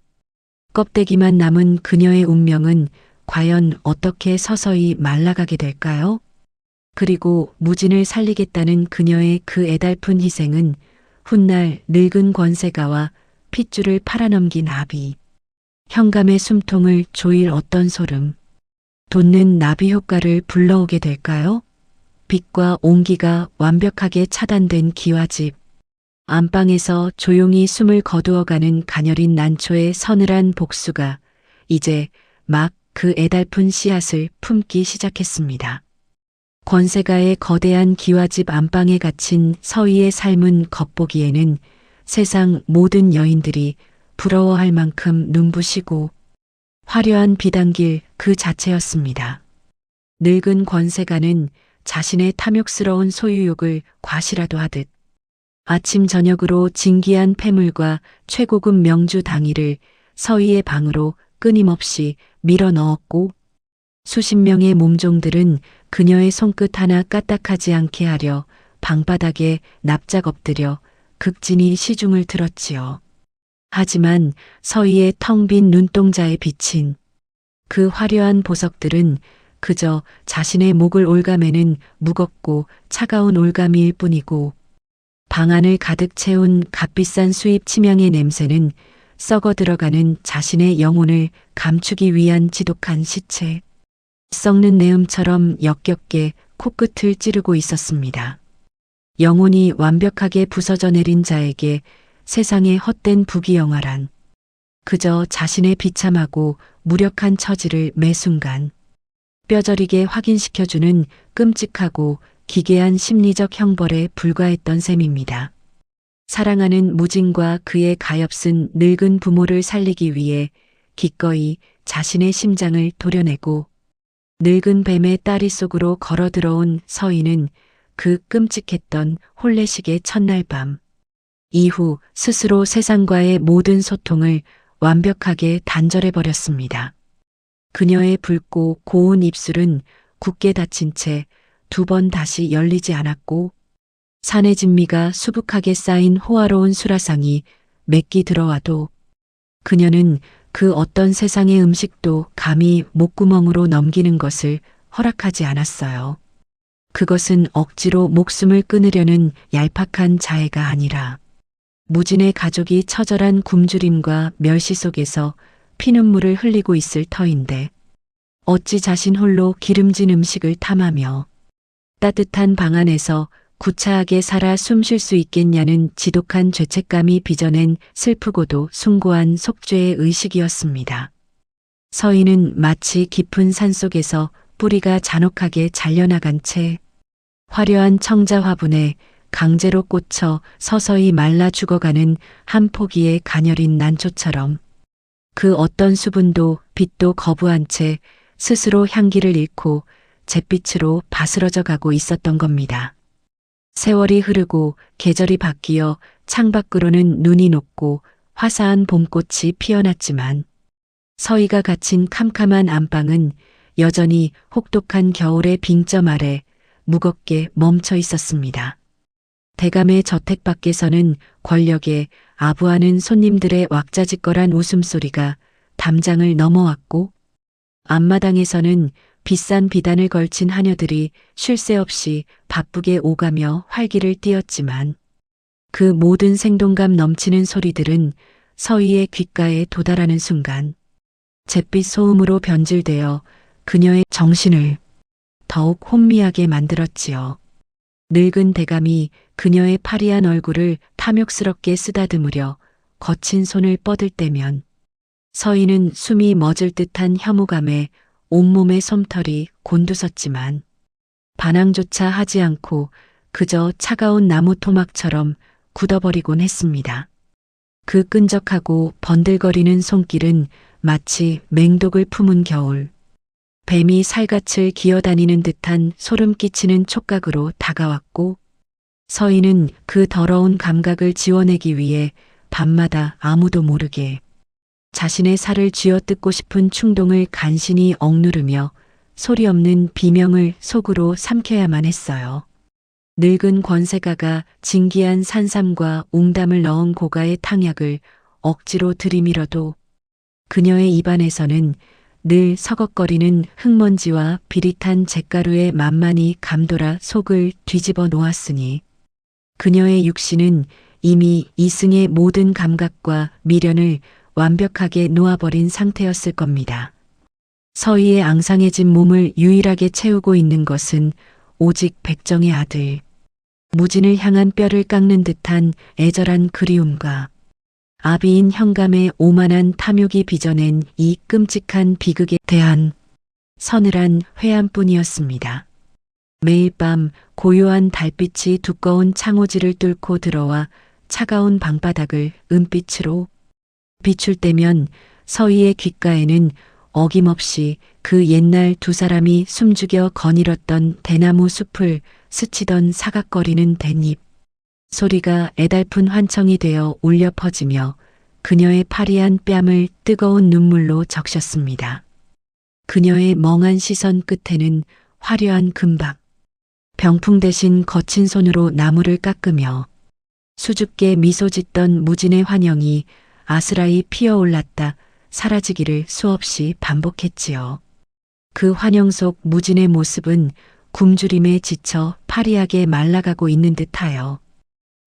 [SPEAKER 1] 껍데기만 남은 그녀의 운명은 과연 어떻게 서서히 말라가게 될까요? 그리고 무진을 살리겠다는 그녀의 그 애달픈 희생은 훗날 늙은 권세가와 핏줄을 팔아넘긴 아비, 현감의 숨통을 조일 어떤 소름, 돋는 나비 효과를 불러오게 될까요? 빛과 온기가 완벽하게 차단된 기와집, 안방에서 조용히 숨을 거두어가는 가녀린 난초의 서늘한 복수가 이제 막 그 애달픈 씨앗을 품기 시작했습니다. 권세가의 거대한 기와집 안방에 갇힌 서희의 삶은 겉보기에는 세상 모든 여인들이 부러워할 만큼 눈부시고 화려한 비단길 그 자체였습니다. 늙은 권세가는 자신의 탐욕스러운 소유욕을 과시라도 하듯 아침 저녁으로 진귀한 폐물과 최고급 명주 당이를 서희의 방으로 끊임없이 밀어 넣었고 수십 명의 몸종들은 그녀의 손끝 하나 까딱하지 않게 하려 방바닥에 납작 엎드려 극진히 시중을 들었지요. 하지만 서희의 텅 빈 눈동자에 비친 그 화려한 보석들은 그저 자신의 목을 올가매는 무겁고 차가운 올가미일 뿐이고 방 안을 가득 채운 값비싼 수입 침향의 냄새는 썩어 들어가는 자신의 영혼을 감추기 위한 지독한 시체, 썩는 내음처럼 역겹게 코끝을 찌르고 있었습니다. 영혼이 완벽하게 부서져 내린 자에게 세상의 헛된 부귀영화란 그저 자신의 비참하고 무력한 처지를 매 순간 뼈저리게 확인시켜주는 끔찍하고 기괴한 심리적 형벌에 불과했던 셈입니다. 사랑하는 무진과 그의 가엾은 늙은 부모를 살리기 위해 기꺼이 자신의 심장을 도려내고 늙은 뱀의 다리 속으로 걸어 들어온 서희는 그 끔찍했던 혼례식의 첫날 밤 이후 스스로 세상과의 모든 소통을 완벽하게 단절해 버렸습니다. 그녀의 붉고 고운 입술은 굳게 닫힌 채 두 번 다시 열리지 않았고 산의 진미가 수북하게 쌓인 호화로운 수라상이 맺기 들어와도 그녀는 그 어떤 세상의 음식도 감히 목구멍으로 넘기는 것을 허락하지 않았어요. 그것은 억지로 목숨을 끊으려는 얄팍한 자해가 아니라 무진의 가족이 처절한 굶주림과 멸시 속에서 피눈물을 흘리고 있을 터인데 어찌 자신 홀로 기름진 음식을 탐하며 따뜻한 방 안에서 구차하게 살아 숨 쉴 수 있겠냐는 지독한 죄책감이 빚어낸 슬프고도 숭고한 속죄의 의식이었습니다. 서희는 마치 깊은 산속에서 뿌리가 잔혹하게 잘려나간 채 화려한 청자 화분에 강제로 꽂혀 서서히 말라 죽어가는 한 포기의 가녀린 난초처럼 그 어떤 수분도 빛도 거부한 채 스스로 향기를 잃고 잿빛으로 바스러져 가고 있었던 겁니다. 세월이 흐르고 계절이 바뀌어 창밖으로는 눈이 녹고 화사한 봄꽃이 피어났지만 서희가 갇힌 캄캄한 안방은 여전히 혹독한 겨울의 빙점 아래 무겁게 멈춰 있었습니다. 대감의 저택 밖에서는 권력에 아부하는 손님들의 왁자지껄한 웃음소리가 담장을 넘어왔고 앞마당에서는 비싼 비단을 걸친 하녀들이 쉴 새 없이 바쁘게 오가며 활기를 띄었지만 그 모든 생동감 넘치는 소리들은 서희의 귓가에 도달하는 순간 잿빛 소음으로 변질되어 그녀의 정신을 더욱 혼미하게 만들었지요. 늙은 대감이 그녀의 파리한 얼굴을 탐욕스럽게 쓰다듬으려 거친 손을 뻗을 때면 서희는 숨이 멎을 듯한 혐오감에 온몸의 솜털이 곤두섰지만 반항조차 하지 않고 그저 차가운 나무 토막처럼 굳어버리곤 했습니다. 그 끈적하고 번들거리는 손길은 마치 맹독을 품은 겨울, 뱀이 살갗을 기어다니는 듯한 소름 끼치는 촉각으로 다가왔고 서희는 그 더러운 감각을 지워내기 위해 밤마다 아무도 모르게 자신의 살을 쥐어뜯고 싶은 충동을 간신히 억누르며 소리 없는 비명을 속으로 삼켜야만 했어요. 늙은 권세가가 진기한 산삼과 웅담을 넣은 고가의 탕약을 억지로 들이밀어도 그녀의 입안에서는 늘 서걱거리는 흙먼지와 비릿한 잿가루에 만만히 감돌아 속을 뒤집어 놓았으니 그녀의 육신은 이미 이승의 모든 감각과 미련을 완벽하게 놓아버린 상태였을 겁니다. 서희의 앙상해진 몸을 유일하게 채우고 있는 것은 오직 백정의 아들, 무진을 향한 뼈를 깎는 듯한 애절한 그리움과 아비인 현감의 오만한 탐욕이 빚어낸 이 끔찍한 비극에 대한 서늘한 회한뿐이었습니다. 매일 밤 고요한 달빛이 두꺼운 창호지를 뚫고 들어와 차가운 방바닥을 은빛으로 비출 때면 서희의 귓가에는 어김없이 그 옛날 두 사람이 숨죽여 거닐었던 대나무 숲을 스치던 사각거리는 댄잎 소리가 애달픈 환청이 되어 울려 퍼지며 그녀의 파리한 뺨을 뜨거운 눈물로 적셨습니다. 그녀의 멍한 시선 끝에는 화려한 금박, 병풍 대신 거친 손으로 나무를 깎으며 수줍게 미소 짓던 무진의 환영이 아스라이 피어올랐다 사라지기를 수없이 반복했지요. 그 환영 속 무진의 모습은 굶주림에 지쳐 파리하게 말라가고 있는 듯하여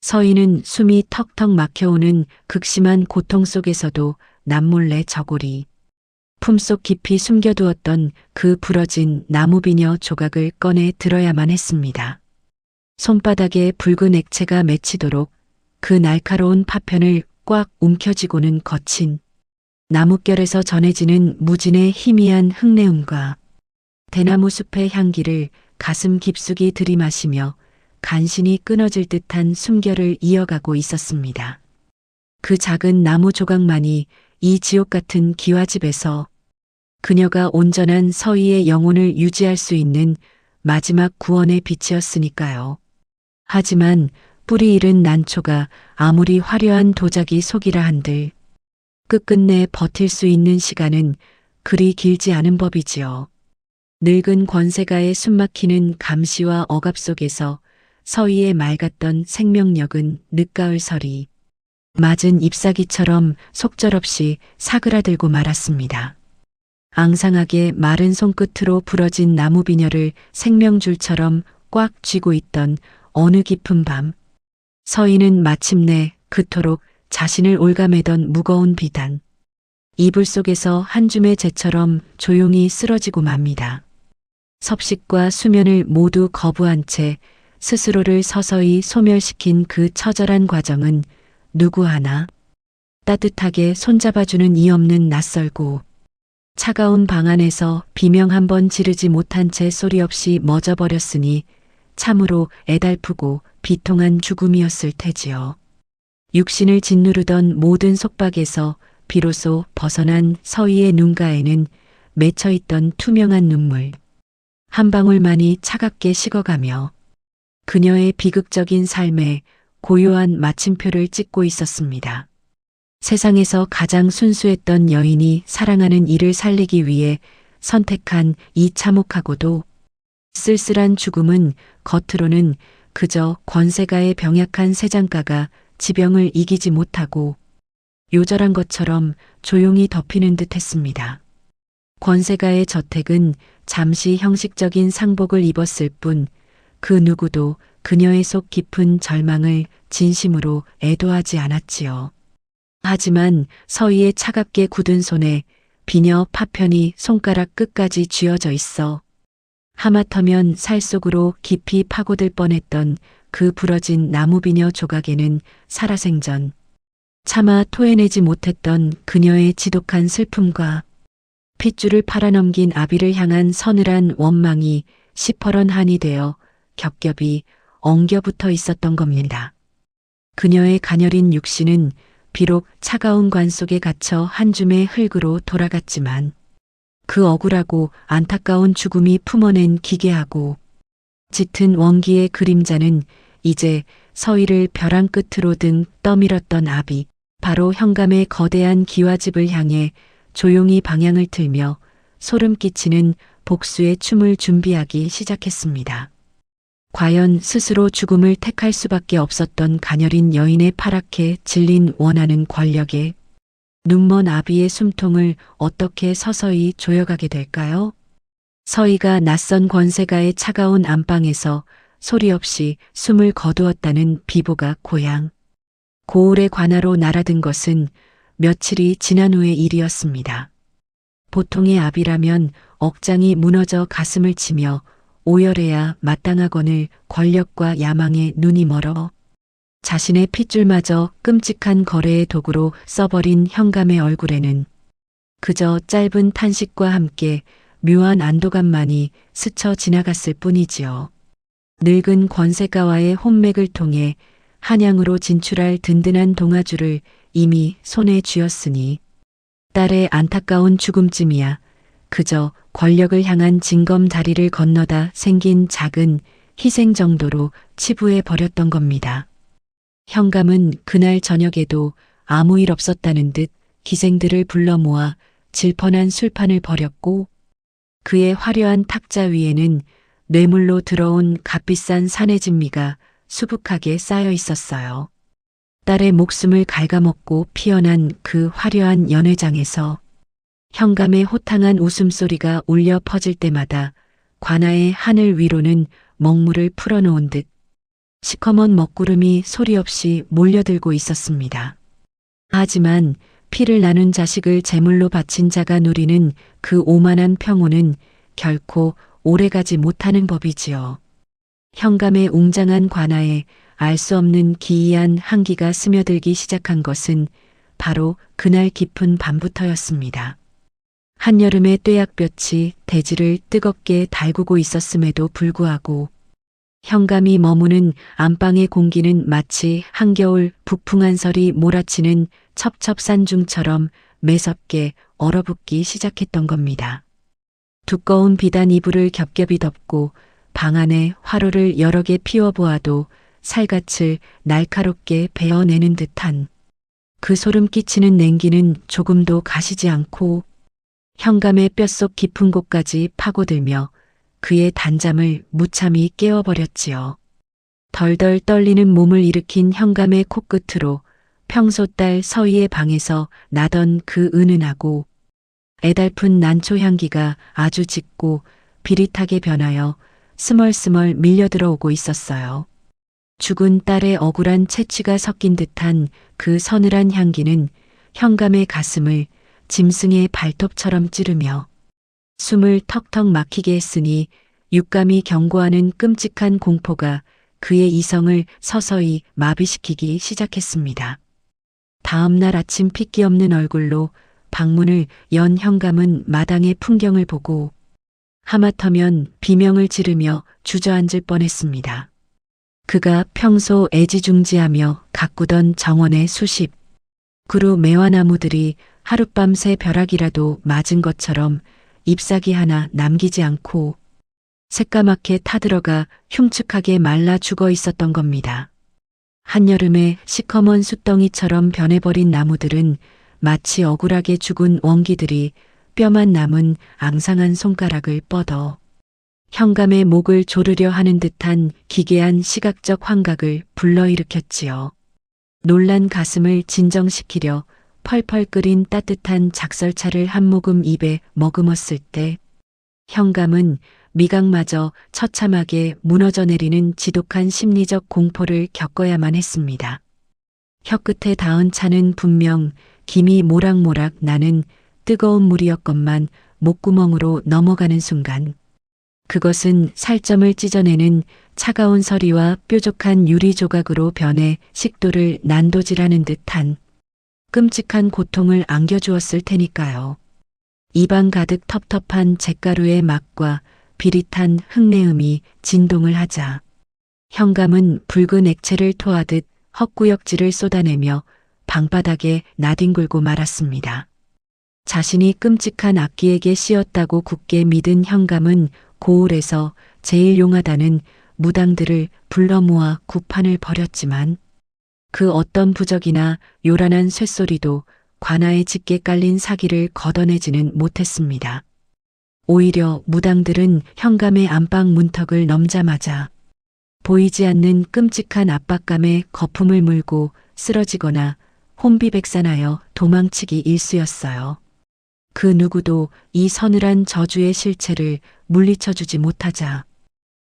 [SPEAKER 1] 서희는 숨이 턱턱 막혀오는 극심한 고통 속에서도 남몰래 저고리 품속 깊이 숨겨두었던 그 부러진 나무비녀 조각을 꺼내 들어야만 했습니다. 손바닥에 붉은 액체가 맺히도록 그 날카로운 파편을 꽉 움켜쥐고는 거친 나뭇결에서 전해지는 무진의 희미한 흙내음과 대나무 숲의 향기를 가슴 깊숙이 들이마시며 간신히 끊어질 듯한 숨결을 이어가고 있었습니다. 그 작은 나무 조각만이 이 지옥 같은 기와집에서 그녀가 온전한 서희의 영혼을 유지할 수 있는 마지막 구원의 빛이었으니까요. 하지만 뿌리 잃은 난초가 아무리 화려한 도자기 속이라 한들 끝끝내 버틸 수 있는 시간은 그리 길지 않은 법이지요. 늙은 권세가의 숨막히는 감시와 억압 속에서 서희의 맑았던 생명력은 늦가을설이 맞은 잎사귀처럼 속절없이 사그라들고 말았습니다. 앙상하게 마른 손끝으로 부러진 나무 비녀를 생명줄처럼 꽉 쥐고 있던 어느 깊은 밤, 서희는 마침내 그토록 자신을 올가매던 무거운 비단, 이불 속에서 한 줌의 재처럼 조용히 쓰러지고 맙니다. 섭식과 수면을 모두 거부한 채 스스로를 서서히 소멸시킨 그 처절한 과정은 누구 하나 따뜻하게 손잡아주는 이 없는 낯설고 차가운 방 안에서 비명 한 번 지르지 못한 채 소리 없이 멎어버렸으니 참으로 애달프고 비통한 죽음이었을 테지요. 육신을 짓누르던 모든 속박에서 비로소 벗어난 서희의 눈가에는 맺혀있던 투명한 눈물. 한 방울만이 차갑게 식어가며 그녀의 비극적인 삶에 고요한 마침표를 찍고 있었습니다. 세상에서 가장 순수했던 여인이 사랑하는 이를 살리기 위해 선택한 이 참혹하고도 쓸쓸한 죽음은 겉으로는 그저 권세가의 병약한 세장가가 지병을 이기지 못하고 요절한 것처럼 조용히 덮이는 듯 했습니다. 권세가의 저택은 잠시 형식적인 상복을 입었을 뿐 그 누구도 그녀의 속 깊은 절망을 진심으로 애도하지 않았지요. 하지만 서희의 차갑게 굳은 손에 비녀 파편이 손가락 끝까지 쥐어져 있어 하마터면 살 속으로 깊이 파고들 뻔했던 그 부러진 나무 비녀 조각에는 살아생전 차마 토해내지 못했던 그녀의 지독한 슬픔과 핏줄을 팔아넘긴 아비를 향한 서늘한 원망이 시퍼런 한이 되어 겹겹이 엉겨붙어 있었던 겁니다. 그녀의 가녀린 육신은 비록 차가운 관 속에 갇혀 한 줌의 흙으로 돌아갔지만 그 억울하고 안타까운 죽음이 품어낸 기괴하고 짙은 원기의 그림자는 이제 서희를 벼랑 끝으로 등 떠밀었던 아비, 바로 현감의 거대한 기와집을 향해 조용히 방향을 틀며 소름 끼치는 복수의 춤을 준비하기 시작했습니다. 과연 스스로 죽음을 택할 수밖에 없었던 가녀린 여인의 파랗게 질린 원하는 권력에 눈먼 아비의 숨통을 어떻게 서서히 조여가게 될까요? 서희가 낯선 권세가의 차가운 안방에서 소리 없이 숨을 거두었다는 비보가 고향 고을의 관하로 날아든 것은 며칠이 지난 후의 일이었습니다. 보통의 아비라면 억장이 무너져 가슴을 치며 오열해야 마땅하거늘 권력과 야망에 눈이 멀어 자신의 핏줄마저 끔찍한 거래의 도구로 써버린 현감의 얼굴에는 그저 짧은 탄식과 함께 묘한 안도감만이 스쳐 지나갔을 뿐이지요. 늙은 권세가와의 혼맥을 통해 한양으로 진출할 든든한 동아줄을 이미 손에 쥐었으니 딸의 안타까운 죽음쯤이야 그저 권력을 향한 징검다리를 건너다 생긴 작은 희생 정도로 치부해 버렸던 겁니다. 현감은 그날 저녁에도 아무 일 없었다는 듯 기생들을 불러 모아 질펀한 술판을 벌였고 그의 화려한 탁자 위에는 뇌물로 들어온 값비싼 사내진미가 수북하게 쌓여 있었어요. 딸의 목숨을 갉아먹고 피어난 그 화려한 연회장에서 현감의 호탕한 웃음소리가 울려 퍼질 때마다 관아의 하늘 위로는 먹물을 풀어놓은 듯 시커먼 먹구름이 소리 없이 몰려들고 있었습니다. 하지만 피를 나눈 자식을 제물로 바친 자가 누리는 그 오만한 평온은 결코 오래가지 못하는 법이지요. 현감의 웅장한 관아에 알 수 없는 기이한 한기가 스며들기 시작한 것은 바로 그날 깊은 밤부터였습니다. 한여름의 뙤약볕이 대지를 뜨겁게 달구고 있었음에도 불구하고 현감이 머무는 안방의 공기는 마치 한겨울 북풍한 설이 몰아치는 첩첩산중처럼 매섭게 얼어붙기 시작했던 겁니다. 두꺼운 비단 이불을 겹겹이 덮고 방 안에 화로를 여러 개 피워보아도 살갗을 날카롭게 베어내는 듯한 그 소름 끼치는 냉기는 조금도 가시지 않고 현감의 뼛속 깊은 곳까지 파고들며 그의 단잠을 무참히 깨워버렸지요. 덜덜 떨리는 몸을 일으킨 현감의 코끝으로 평소 딸 서희의 방에서 나던 그 은은하고 애달픈 난초 향기가 아주 짙고 비릿하게 변하여 스멀스멀 밀려들어오고 있었어요. 죽은 딸의 억울한 채취가 섞인 듯한 그 서늘한 향기는 현감의 가슴을 짐승의 발톱처럼 찌르며 숨을 턱턱 막히게 했으니 육감이 경고하는 끔찍한 공포가 그의 이성을 서서히 마비시키기 시작했습니다. 다음 날 아침 핏기 없는 얼굴로 방문을 연 현감은 마당의 풍경을 보고 하마터면 비명을 지르며 주저앉을 뻔했습니다. 그가 평소 애지중지하며 가꾸던 정원의 수십 그루 매화나무들이 하룻밤새 벼락이라도 맞은 것처럼 잎사귀 하나 남기지 않고 새까맣게 타들어가 흉측하게 말라 죽어 있었던 겁니다. 한여름에 시커먼 숯덩이처럼 변해버린 나무들은 마치 억울하게 죽은 원기들이 뼈만 남은 앙상한 손가락을 뻗어 현감의 목을 조르려 하는 듯한 기괴한 시각적 환각을 불러일으켰지요. 놀란 가슴을 진정시키려 펄펄 끓인 따뜻한 작설차를 한 모금 입에 머금었을 때 현감은 미각마저 처참하게 무너져 내리는 지독한 심리적 공포를 겪어야만 했습니다. 혀끝에 닿은 차는 분명 김이 모락모락 나는 뜨거운 물이었건만 목구멍으로 넘어가는 순간 그것은 살점을 찢어내는 차가운 서리와 뾰족한 유리 조각으로 변해 식도를 난도질하는 듯한 끔찍한 고통을 안겨주었을 테니까요. 입안 가득 텁텁한 잿가루의 맛과 비릿한 흙내음이 진동을 하자 현감은 붉은 액체를 토하듯 헛구역질을 쏟아내며 방바닥에 나뒹굴고 말았습니다. 자신이 끔찍한 악귀에게 씌었다고 굳게 믿은 현감은 고을에서 제일 용하다는 무당들을 불러 모아 구판을 벌였지만 그 어떤 부적이나 요란한 쇳소리도 관아에 짙게 깔린 사기를 걷어내지는 못했습니다. 오히려 무당들은 현감의 안방 문턱을 넘자마자 보이지 않는 끔찍한 압박감에 거품을 물고 쓰러지거나 혼비백산하여 도망치기 일쑤였어요. 그 누구도 이 서늘한 저주의 실체를 물리쳐주지 못하자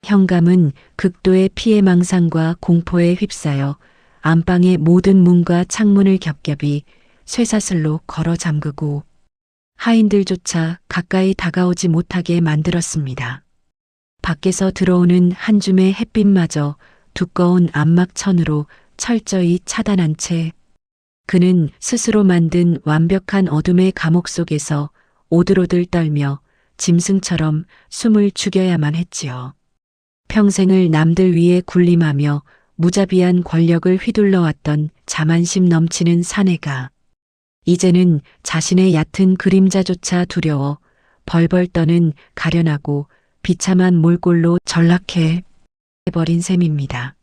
[SPEAKER 1] 현감은 극도의 피해망상과 공포에 휩싸여 안방의 모든 문과 창문을 겹겹이 쇠사슬로 걸어 잠그고 하인들조차 가까이 다가오지 못하게 만들었습니다. 밖에서 들어오는 한 줌의 햇빛마저 두꺼운 암막천으로 철저히 차단한 채 그는 스스로 만든 완벽한 어둠의 감옥 속에서 오들오들 떨며 짐승처럼 숨을 죽여야만 했지요. 평생을 남들 위에 군림하며 무자비한 권력을 휘둘러왔던 자만심 넘치는 사내가 이제는 자신의 얕은 그림자조차 두려워 벌벌 떠는 가련하고 비참한 몰골로 전락해 버린 셈입니다.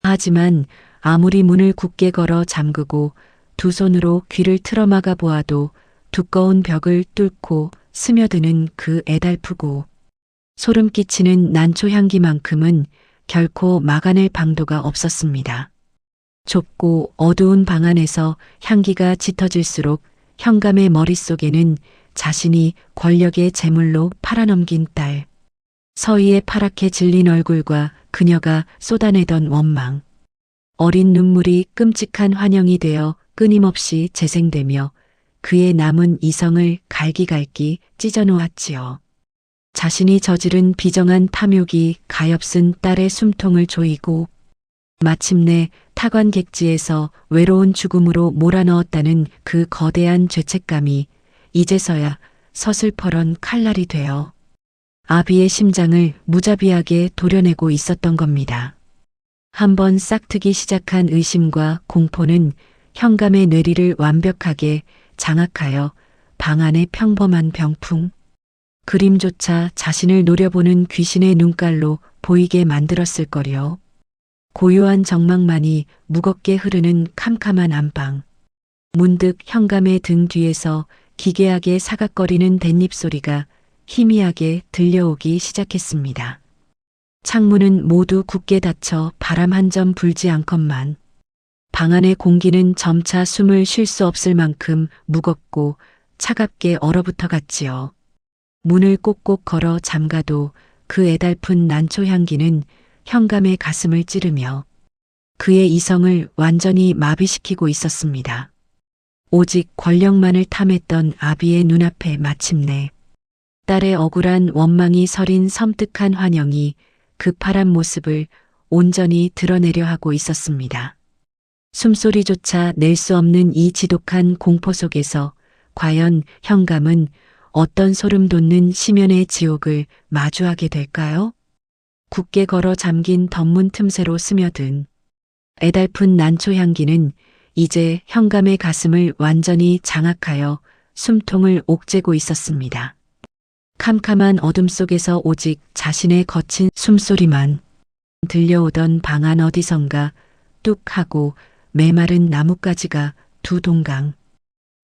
[SPEAKER 1] 하지만 아무리 문을 굳게 걸어 잠그고 두 손으로 귀를 틀어막아 보아도 두꺼운 벽을 뚫고 스며드는 그 애달프고 소름 끼치는 난초 향기만큼은 결코 막아낼 방도가 없었습니다. 좁고 어두운 방 안에서 향기가 짙어질수록 현감의 머릿속에는 자신이 권력의 제물로 팔아넘긴 딸, 서희의 파랗게 질린 얼굴과 그녀가 쏟아내던 원망, 어린 눈물이 끔찍한 환영이 되어 끊임없이 재생되며 그의 남은 이성을 갈기갈기 찢어놓았지요. 자신이 저지른 비정한 탐욕이 가엾은 딸의 숨통을 조이고 마침내 타관객지에서 외로운 죽음으로 몰아넣었다는 그 거대한 죄책감이 이제서야 서슬퍼런 칼날이 되어 아비의 심장을 무자비하게 도려내고 있었던 겁니다. 한번 싹트기 시작한 의심과 공포는 현감의 뇌리를 완벽하게 장악하여 방 안의 평범한 병풍, 그림조차 자신을 노려보는 귀신의 눈깔로 보이게 만들었을 거리요. 고요한 정막만이 무겁게 흐르는 캄캄한 안방. 문득 현감의 등 뒤에서 기괴하게 사각거리는 댄잎 소리가 희미하게 들려오기 시작했습니다. 창문은 모두 굳게 닫혀 바람 한 점 불지 않건만 방 안의 공기는 점차 숨을 쉴 수 없을 만큼 무겁고 차갑게 얼어붙어 갔지요. 문을 꼭꼭 걸어 잠가도 그 애달픈 난초 향기는 현감의 가슴을 찌르며 그의 이성을 완전히 마비시키고 있었습니다. 오직 권력만을 탐했던 아비의 눈앞에 마침내 딸의 억울한 원망이 서린 섬뜩한 환영이 그 파란 모습을 온전히 드러내려 하고 있었습니다. 숨소리조차 낼 수 없는 이 지독한 공포 속에서 과연 현감은 어떤 소름 돋는 심연의 지옥을 마주하게 될까요? 굳게 걸어 잠긴 덧문 틈새로 스며든 애달픈 난초 향기는 이제 현감의 가슴을 완전히 장악하여 숨통을 옥죄고 있었습니다. 캄캄한 어둠 속에서 오직 자신의 거친 숨소리만 들려오던 방 안 어디선가 뚝 하고 메마른 나뭇가지가 두 동강.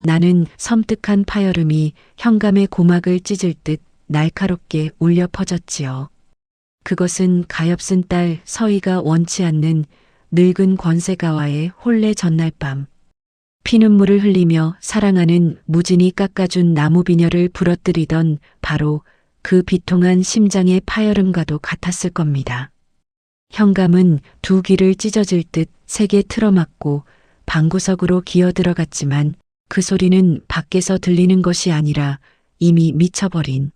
[SPEAKER 1] 나는 섬뜩한 파열음이 현감의 고막을 찢을 듯 날카롭게 울려 퍼졌지요. 그것은 가엾은 딸 서희가 원치 않는 늙은 권세가와의 혼례 전날 밤 피눈물을 흘리며 사랑하는 무진이 깎아준 나무 비녀를 부러뜨리던 바로 그 비통한 심장의 파열음과도 같았을 겁니다. 현감은 두 귀를 찢어질 듯 세게 틀어막고 방구석으로 기어들어갔지만 그 소리는 밖에서 들리는 것이 아니라 이미 미쳐버린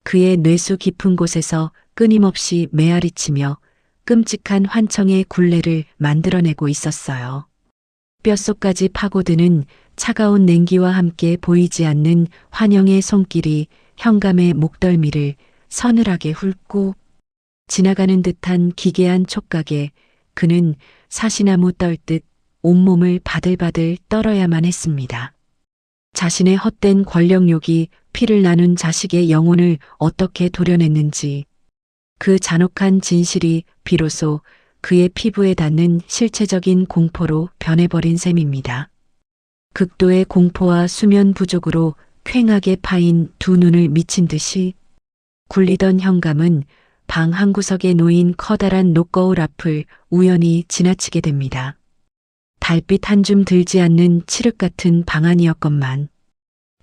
[SPEAKER 1] 그의 뇌수 깊은 곳에서 끊임없이 메아리치며 끔찍한 환청의 굴레를 만들어내고 있었어요. 뼛속까지 파고드는 차가운 냉기와 함께 보이지 않는 환영의 손길이 현감의 목덜미를 서늘하게 훑고 지나가는 듯한 기괴한 촉각에 그는 사시나무 떨듯 온몸을 바들바들 떨어야만 했습니다. 자신의 헛된 권력욕이 피를 나눈 자식의 영혼을 어떻게 도려냈는지 그 잔혹한 진실이 비로소 그의 피부에 닿는 실체적인 공포로 변해버린 셈입니다. 극도의 공포와 수면 부족으로 퀭하게 파인 두 눈을 미친 듯이 굴리던 현감은 방 한구석에 놓인 커다란 녹거울 앞을 우연히 지나치게 됩니다. 달빛 한 줌 들지 않는 칠흑 같은 방안이었건만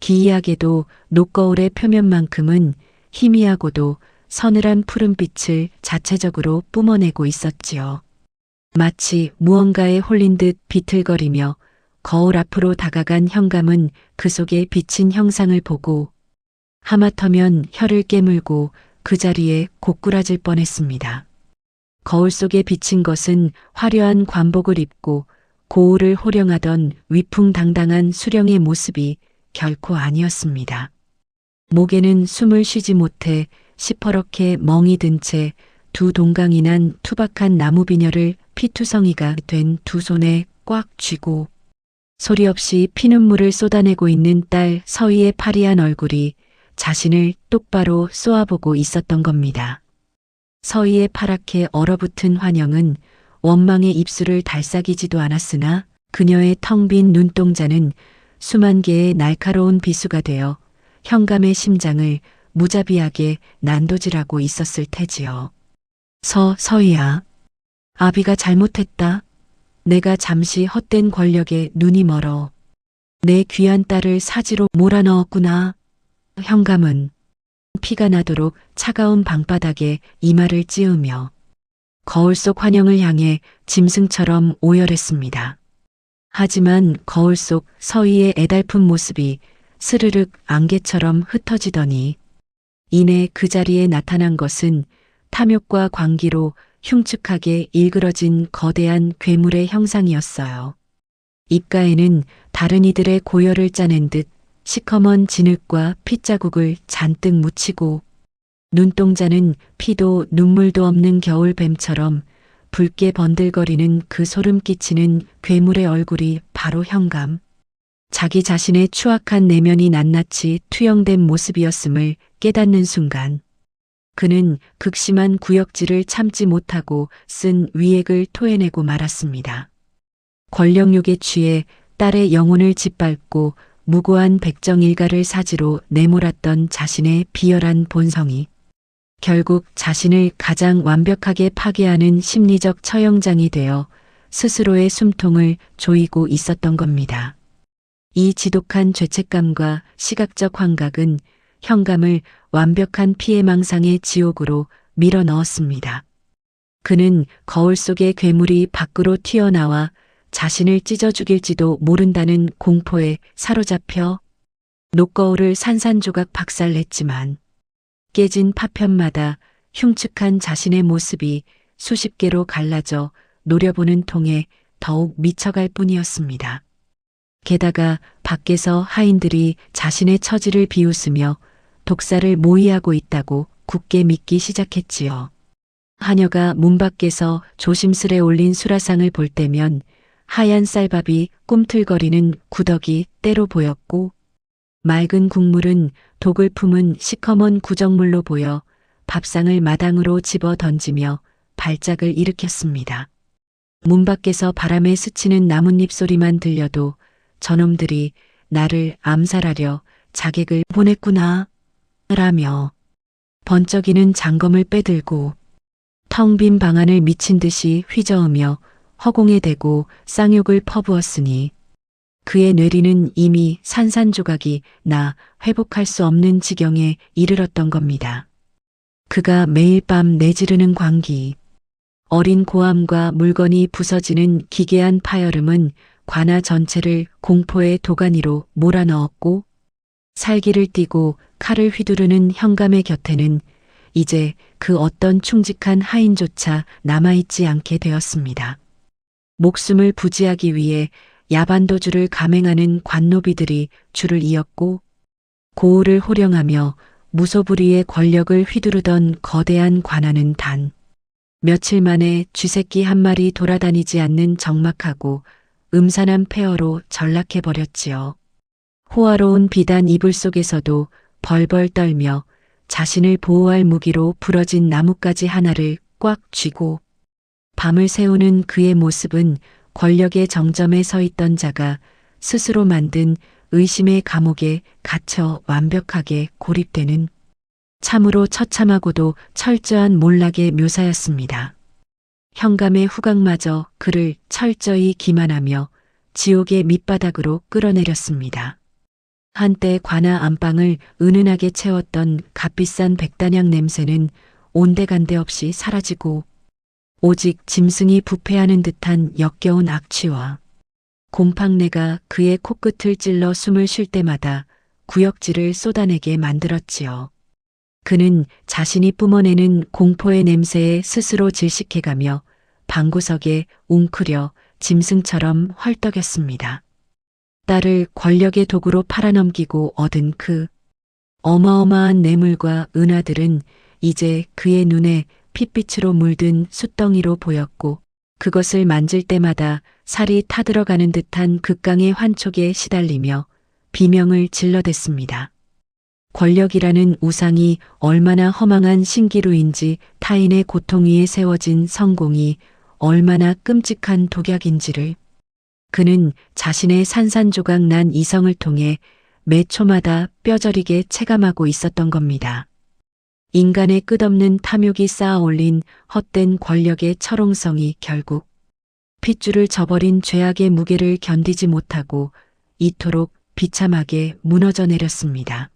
[SPEAKER 1] 기이하게도 녹거울의 표면만큼은 희미하고도 서늘한 푸른빛을 자체적으로 뿜어내고 있었지요. 마치 무언가에 홀린 듯 비틀거리며 거울 앞으로 다가간 현감은 그 속에 비친 형상을 보고 하마터면 혀를 깨물고 그 자리에 고꾸라질 뻔했습니다. 거울 속에 비친 것은 화려한 관복을 입고 고을을 호령하던 위풍당당한 수령의 모습이 결코 아니었습니다. 목에는 숨을 쉬지 못해 시퍼렇게 멍이 든 채 두 동강이 난 투박한 나무 비녀를 피투성이가 된 두 손에 꽉 쥐고 소리 없이 피눈물을 쏟아내고 있는 딸 서희의 파리한 얼굴이 자신을 똑바로 쏘아보고 있었던 겁니다. 서희의 파랗게 얼어붙은 환영은 원망의 입술을 달싹이지도 않았으나 그녀의 텅 빈 눈동자는 수만 개의 날카로운 비수가 되어 현감의 심장을 무자비하게 난도질하고 있었을 테지요. 서희야. 아비가 잘못했다. 내가 잠시 헛된 권력에 눈이 멀어 내 귀한 딸을 사지로 몰아넣었구나. 현감은 피가 나도록 차가운 방바닥에 이마를 찌우며 거울 속 환영을 향해 짐승처럼 오열했습니다. 하지만 거울 속 서희의 애달픈 모습이 스르륵 안개처럼 흩어지더니 이내 그 자리에 나타난 것은 탐욕과 광기로 흉측하게 일그러진 거대한 괴물의 형상이었어요. 입가에는 다른 이들의 고열을 짜낸 듯 시커먼 진흙과 핏자국을 잔뜩 묻히고 눈동자는 피도 눈물도 없는 겨울뱀처럼 붉게 번들거리는 그 소름 끼치는 괴물의 얼굴이 바로 현감. 자기 자신의 추악한 내면이 낱낱이 투영된 모습이었음을 깨닫는 순간 그는 극심한 구역질을 참지 못하고 쓴 위액을 토해내고 말았습니다. 권력욕에 취해 딸의 영혼을 짓밟고 무고한 백정 일가를 사지로 내몰았던 자신의 비열한 본성이 결국 자신을 가장 완벽하게 파괴하는 심리적 처형장이 되어 스스로의 숨통을 조이고 있었던 겁니다. 이 지독한 죄책감과 시각적 환각은 현감을 완벽한 피해망상의 지옥으로 밀어 넣었습니다. 그는 거울 속의 괴물이 밖으로 튀어나와 자신을 찢어 죽일지도 모른다는 공포에 사로잡혀 녹거울을 산산조각 박살냈지만 깨진 파편마다 흉측한 자신의 모습이 수십 개로 갈라져 노려보는 통에 더욱 미쳐갈 뿐이었습니다. 게다가 밖에서 하인들이 자신의 처지를 비웃으며 독사를 모의하고 있다고 굳게 믿기 시작했지요. 하녀가 문 밖에서 조심스레 올린 수라상을 볼 때면 하얀 쌀밥이 꿈틀거리는 구덕이 때로 보였고, 맑은 국물은 독을 품은 시커먼 구정물로 보여 밥상을 마당으로 집어 던지며 발작을 일으켰습니다. 문 밖에서 바람에 스치는 나뭇잎 소리만 들려도 저놈들이 나를 암살하려 자객을 보냈구나 라며 번쩍이는 장검을 빼들고 텅 빈 방안을 미친 듯이 휘저으며 허공에 대고 쌍욕을 퍼부었으니 그의 뇌리는 이미 산산조각이 나 회복할 수 없는 지경에 이르렀던 겁니다. 그가 매일 밤 내지르는 광기, 어린 고함과 물건이 부서지는 기괴한 파열음은 관아 전체를 공포의 도가니로 몰아넣었고, 살기를 띠고 칼을 휘두르는 현감의 곁에는 이제 그 어떤 충직한 하인조차 남아있지 않게 되었습니다. 목숨을 부지하기 위해 야반도주를 감행하는 관노비들이 줄을 이었고, 고을을 호령하며 무소불위의 권력을 휘두르던 거대한 관아는 단 며칠 만에 쥐새끼 한 마리 돌아다니지 않는 적막하고 음산한 폐허로 전락해버렸지요. 호화로운 비단 이불 속에서도 벌벌 떨며 자신을 보호할 무기로 부러진 나뭇가지 하나를 꽉 쥐고 밤을 새우는 그의 모습은 권력의 정점에 서 있던 자가 스스로 만든 의심의 감옥에 갇혀 완벽하게 고립되는 참으로 처참하고도 철저한 몰락의 묘사였습니다. 현감의 후각마저 그를 철저히 기만하며 지옥의 밑바닥으로 끌어내렸습니다. 한때 관아 안방을 은은하게 채웠던 값비싼 백단향 냄새는 온데간데 없이 사라지고 오직 짐승이 부패하는 듯한 역겨운 악취와 곰팡내가 그의 코끝을 찔러 숨을 쉴 때마다 구역질을 쏟아내게 만들었지요. 그는 자신이 뿜어내는 공포의 냄새에 스스로 질식해가며 방구석에 웅크려 짐승처럼 헐떡였습니다. 딸을 권력의 도구로 팔아넘기고 얻은 그 어마어마한 뇌물과 은하들은 이제 그의 눈에 핏빛으로 물든 숫덩이로 보였고, 그것을 만질 때마다 살이 타들어가는 듯한 극강의 환촉에 시달리며 비명을 질러댔습니다. 권력이라는 우상이 얼마나 허망한 신기루인지, 타인의 고통 위에 세워진 성공이 얼마나 끔찍한 독약인지를 그는 자신의 산산조각 난 이성을 통해 매 초마다 뼈저리게 체감하고 있었던 겁니다. 인간의 끝없는 탐욕이 쌓아올린 헛된 권력의 철옹성이 결국 핏줄을 저버린 죄악의 무게를 견디지 못하고 이토록 비참하게 무너져 내렸습니다.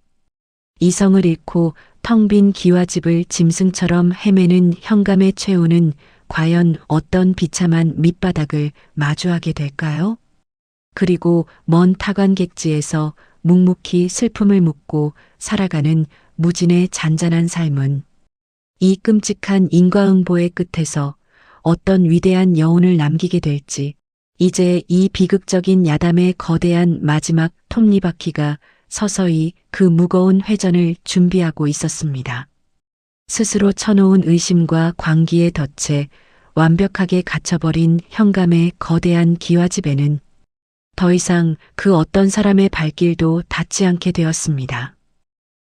[SPEAKER 1] 이성을 잃고 텅 빈 기와집을 짐승처럼 헤매는 현감의 최후는 과연 어떤 비참한 밑바닥을 마주하게 될까요? 그리고 먼 타관객지에서 묵묵히 슬픔을 묻고 살아가는 무진의 잔잔한 삶은 이 끔찍한 인과응보의 끝에서 어떤 위대한 여운을 남기게 될지, 이제 이 비극적인 야담의 거대한 마지막 톱니바퀴가 서서히 그 무거운 회전을 준비하고 있었습니다. 스스로 쳐놓은 의심과 광기에 덫에 완벽하게 갇혀버린 현감의 거대한 기와집에는 더 이상 그 어떤 사람의 발길도 닿지 않게 되었습니다.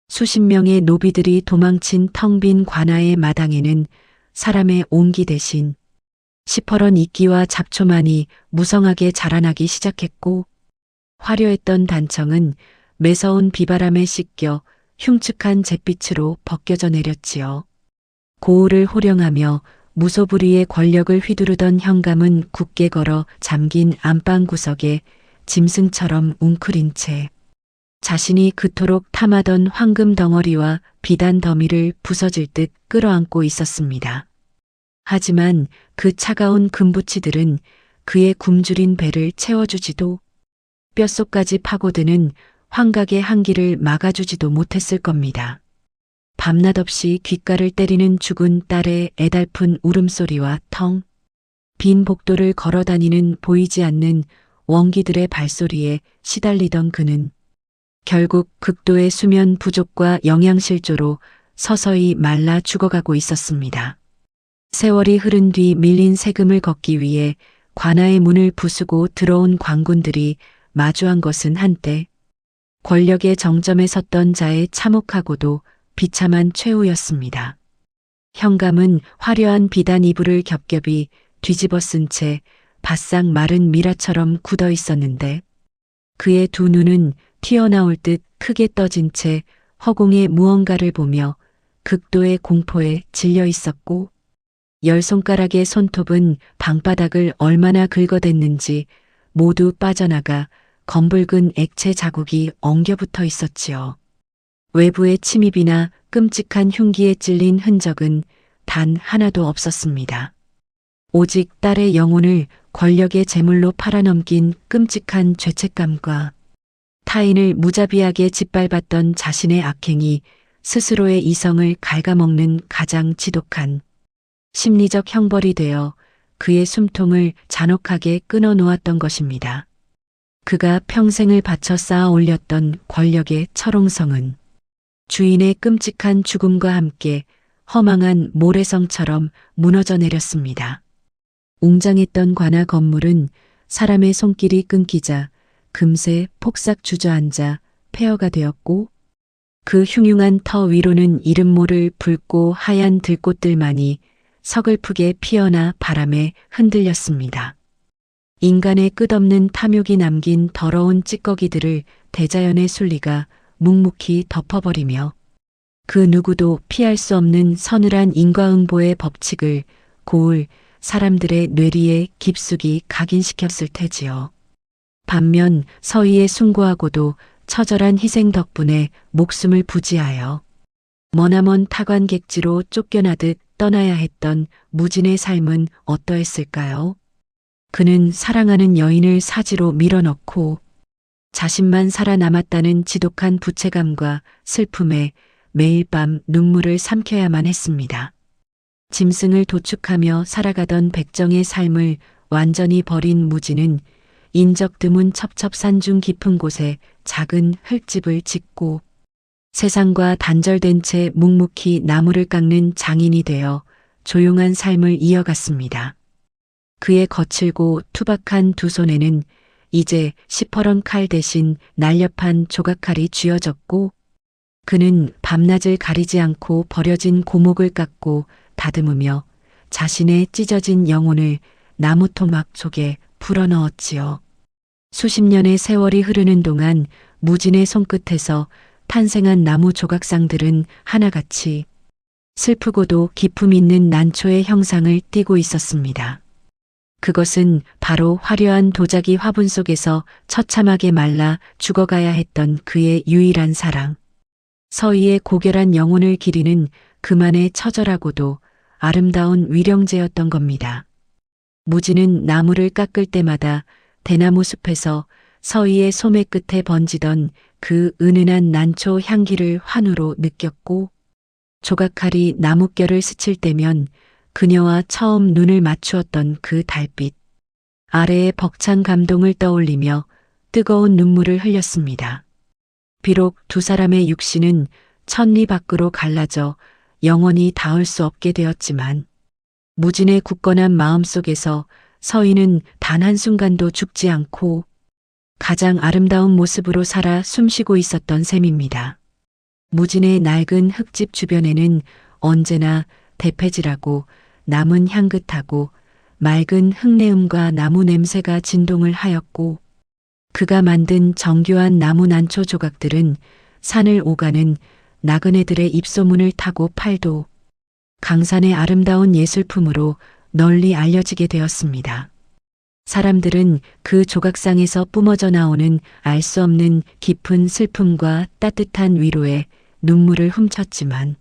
[SPEAKER 1] 수십 명의 노비들이 도망친 텅 빈 관아의 마당에는 사람의 온기 대신 시퍼런 이끼와 잡초만이 무성하게 자라나기 시작했고, 화려했던 단청은 매서운 비바람에 씻겨 흉측한 잿빛으로 벗겨져 내렸지요. 고을을 호령하며 무소불위의 권력을 휘두르던 현감은 굳게 걸어 잠긴 안방 구석에 짐승처럼 웅크린 채 자신이 그토록 탐하던 황금 덩어리와 비단 더미를 부서질 듯 끌어안고 있었습니다. 하지만 그 차가운 금부치들은 그의 굶주린 배를 채워주지도, 뼛속까지 파고드는 환각의 한기를 막아주지도 못했을 겁니다. 밤낮 없이 귓가를 때리는 죽은 딸의 애달픈 울음소리와 텅 빈 복도를 걸어다니는 보이지 않는 원기들의 발소리에 시달리던 그는 결국 극도의 수면 부족과 영양실조로 서서히 말라 죽어가고 있었습니다. 세월이 흐른 뒤 밀린 세금을 걷기 위해 관아의 문을 부수고 들어온 광군들이 마주한 것은 한때 권력의 정점에 섰던 자의 참혹하고도 비참한 최후였습니다. 현감은 화려한 비단 이불을 겹겹이 뒤집어 쓴 채 바싹 마른 미라처럼 굳어 있었는데 그의 두 눈은 튀어나올 듯 크게 떠진 채 허공의 무언가를 보며 극도의 공포에 질려 있었고 열 손가락의 손톱은 방바닥을 얼마나 긁어댔는지 모두 빠져나가 검붉은 액체 자국이 엉겨붙어 있었지요. 외부의 침입이나 끔찍한 흉기에 찔린 흔적은 단 하나도 없었습니다. 오직 딸의 영혼을 권력의 제물로 팔아넘긴 끔찍한 죄책감과 타인을 무자비하게 짓밟았던 자신의 악행이 스스로의 이성을 갉아먹는 가장 지독한 심리적 형벌이 되어 그의 숨통을 잔혹하게 끊어놓았던 것입니다. 그가 평생을 바쳐 쌓아 올렸던 권력의 철옹성은 주인의 끔찍한 죽음과 함께 허망한 모래성처럼 무너져 내렸습니다. 웅장했던 관아 건물은 사람의 손길이 끊기자 금세 폭삭 주저앉아 폐허가 되었고 그 흉흉한 터 위로는 이름 모를 붉고 하얀 들꽃들만이 서글프게 피어나 바람에 흔들렸습니다. 인간의 끝없는 탐욕이 남긴 더러운 찌꺼기들을 대자연의 순리가 묵묵히 덮어버리며 그 누구도 피할 수 없는 서늘한 인과응보의 법칙을 고을 사람들의 뇌리에 깊숙이 각인시켰을 테지요. 반면 서희의 숭고하고도 처절한 희생 덕분에 목숨을 부지하여 머나먼 타관객지로 쫓겨나듯 떠나야 했던 무진의 삶은 어떠했을까요? 그는 사랑하는 여인을 사지로 밀어넣고 자신만 살아남았다는 지독한 부채감과 슬픔에 매일 밤 눈물을 삼켜야만 했습니다. 짐승을 도축하며 살아가던 백정의 삶을 완전히 버린 무진은 인적 드문 첩첩산중 깊은 곳에 작은 흙집을 짓고 세상과 단절된 채 묵묵히 나무를 깎는 장인이 되어 조용한 삶을 이어갔습니다. 그의 거칠고 투박한 두 손에는 이제 시퍼런 칼 대신 날렵한 조각칼이 쥐어졌고 그는 밤낮을 가리지 않고 버려진 고목을 깎고 다듬으며 자신의 찢어진 영혼을 나무 토막 속에 불어넣었지요. 수십 년의 세월이 흐르는 동안 무진의 손끝에서 탄생한 나무 조각상들은 하나같이 슬프고도 기품 있는 난초의 형상을 띠고 있었습니다. 그것은 바로 화려한 도자기 화분 속에서 처참하게 말라 죽어가야 했던 그의 유일한 사랑. 서희의 고결한 영혼을 기리는 그만의 처절하고도 아름다운 위령제였던 겁니다. 무진은 나무를 깎을 때마다 대나무 숲에서 서희의 소매 끝에 번지던 그 은은한 난초 향기를 환우로 느꼈고 조각칼이 나뭇결을 스칠 때면 그녀와 처음 눈을 맞추었던 그 달빛 아래의 벅찬 감동을 떠올리며 뜨거운 눈물을 흘렸습니다. 비록 두 사람의 육신은 천리 밖으로 갈라져 영원히 닿을 수 없게 되었지만 무진의 굳건한 마음속에서 서희는 단 한순간도 죽지 않고 가장 아름다운 모습으로 살아 숨쉬고 있었던 셈입니다. 무진의 낡은 흙집 주변에는 언제나 대패질하고 남은 향긋하고 맑은 흙내음과 나무 냄새가 진동을 하였고 그가 만든 정교한 나무 난초 조각들은 산을 오가는 나그네들의 입소문을 타고 팔도 강산의 아름다운 예술품으로 널리 알려지게 되었습니다. 사람들은 그 조각상에서 뿜어져 나오는 알 수 없는 깊은 슬픔과 따뜻한 위로에 눈물을 훔쳤지만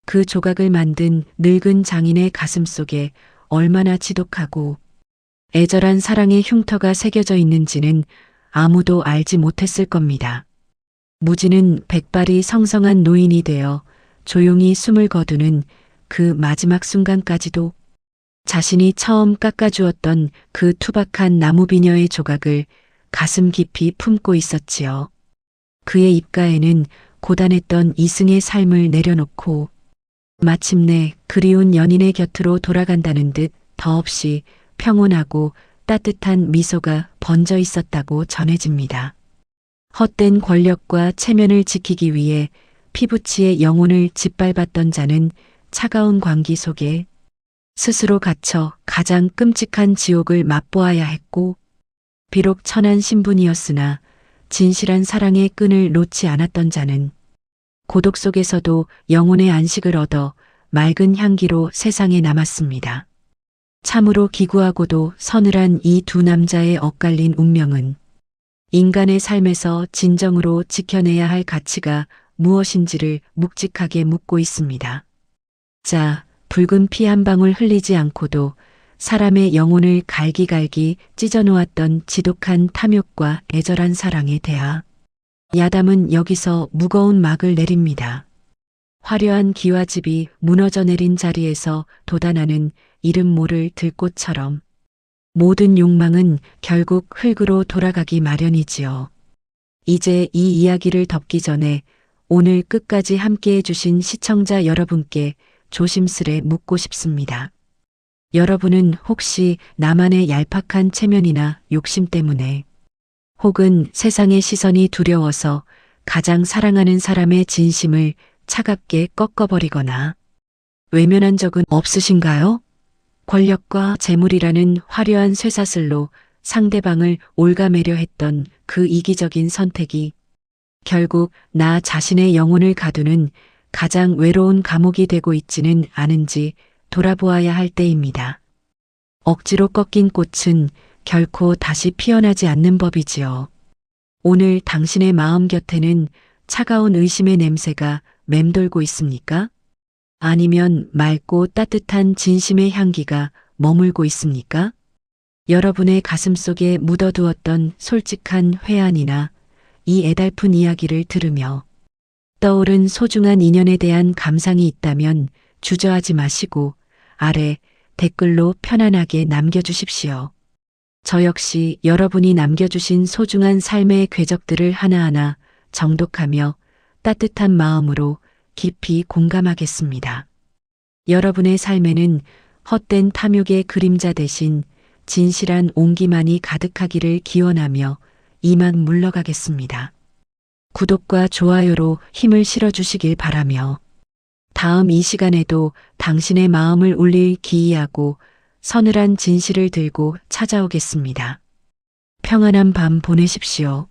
[SPEAKER 1] 그 조각을 만든 늙은 장인의 가슴 속에 얼마나 지독하고 애절한 사랑의 흉터가 새겨져 있는지는 아무도 알지 못했을 겁니다. 무진은 백발이 성성한 노인이 되어 조용히 숨을 거두는 그 마지막 순간까지도 자신이 처음 깎아주었던 그 투박한 나무비녀의 조각을 가슴 깊이 품고 있었지요. 그의 입가에는 고단했던 이승의 삶을 내려놓고 마침내 그리운 연인의 곁으로 돌아간다는 듯 더없이 평온하고 따뜻한 미소가 번져 있었다고 전해집니다. 헛된 권력과 체면을 지키기 위해 피부치의 영혼을 짓밟았던 자는 차가운 광기 속에 스스로 갇혀 가장 끔찍한 지옥을 맛보아야 했고, 비록 천한 신분이었으나 진실한 사랑의 끈을 놓지 않았던 자는 고독 속에서도 영혼의 안식을 얻어 맑은 향기로 세상에 남았습니다. 참으로 기구하고도 서늘한 이 두 남자의 엇갈린 운명은 인간의 삶에서 진정으로 지켜내야 할 가치가 무엇인지를 묵직하게 묻고 있습니다. 자, 붉은 피 한 방울 흘리지 않고도 사람의 영혼을 갈기갈기 찢어놓았던 지독한 탐욕과 애절한 사랑에 대하 야담은 여기서 무거운 막을 내립니다. 화려한 기와집이 무너져 내린 자리에서 돋아나는 이름 모를 들꽃처럼 모든 욕망은 결국 흙으로 돌아가기 마련이지요. 이제 이 이야기를 덮기 전에 오늘 끝까지 함께해 주신 시청자 여러분께 조심스레 묻고 싶습니다. 여러분은 혹시 나만의 얄팍한 체면이나 욕심 때문에 혹은 세상의 시선이 두려워서 가장 사랑하는 사람의 진심을 차갑게 꺾어버리거나 외면한 적은 없으신가요? 권력과 재물이라는 화려한 쇠사슬로 상대방을 옭아매려 했던 그 이기적인 선택이 결국 나 자신의 영혼을 가두는 가장 외로운 감옥이 되고 있지는 않은지 돌아보아야 할 때입니다. 억지로 꺾인 꽃은 결코 다시 피어나지 않는 법이지요. 오늘 당신의 마음 곁에는 차가운 의심의 냄새가 맴돌고 있습니까? 아니면 맑고 따뜻한 진심의 향기가 머물고 있습니까? 여러분의 가슴 속에 묻어두었던 솔직한 회한이나 이 애달픈 이야기를 들으며 떠오른 소중한 인연에 대한 감상이 있다면 주저하지 마시고 아래 댓글로 편안하게 남겨주십시오. 저 역시 여러분이 남겨주신 소중한 삶의 궤적들을 하나하나 정독하며 따뜻한 마음으로 깊이 공감하겠습니다. 여러분의 삶에는 헛된 탐욕의 그림자 대신 진실한 온기만이 가득하기를 기원하며 이만 물러가겠습니다. 구독과 좋아요로 힘을 실어주시길 바라며 다음 이 시간에도 당신의 마음을 울릴 기이하고 서늘한 진실을 들고 찾아오겠습니다. 평안한 밤 보내십시오.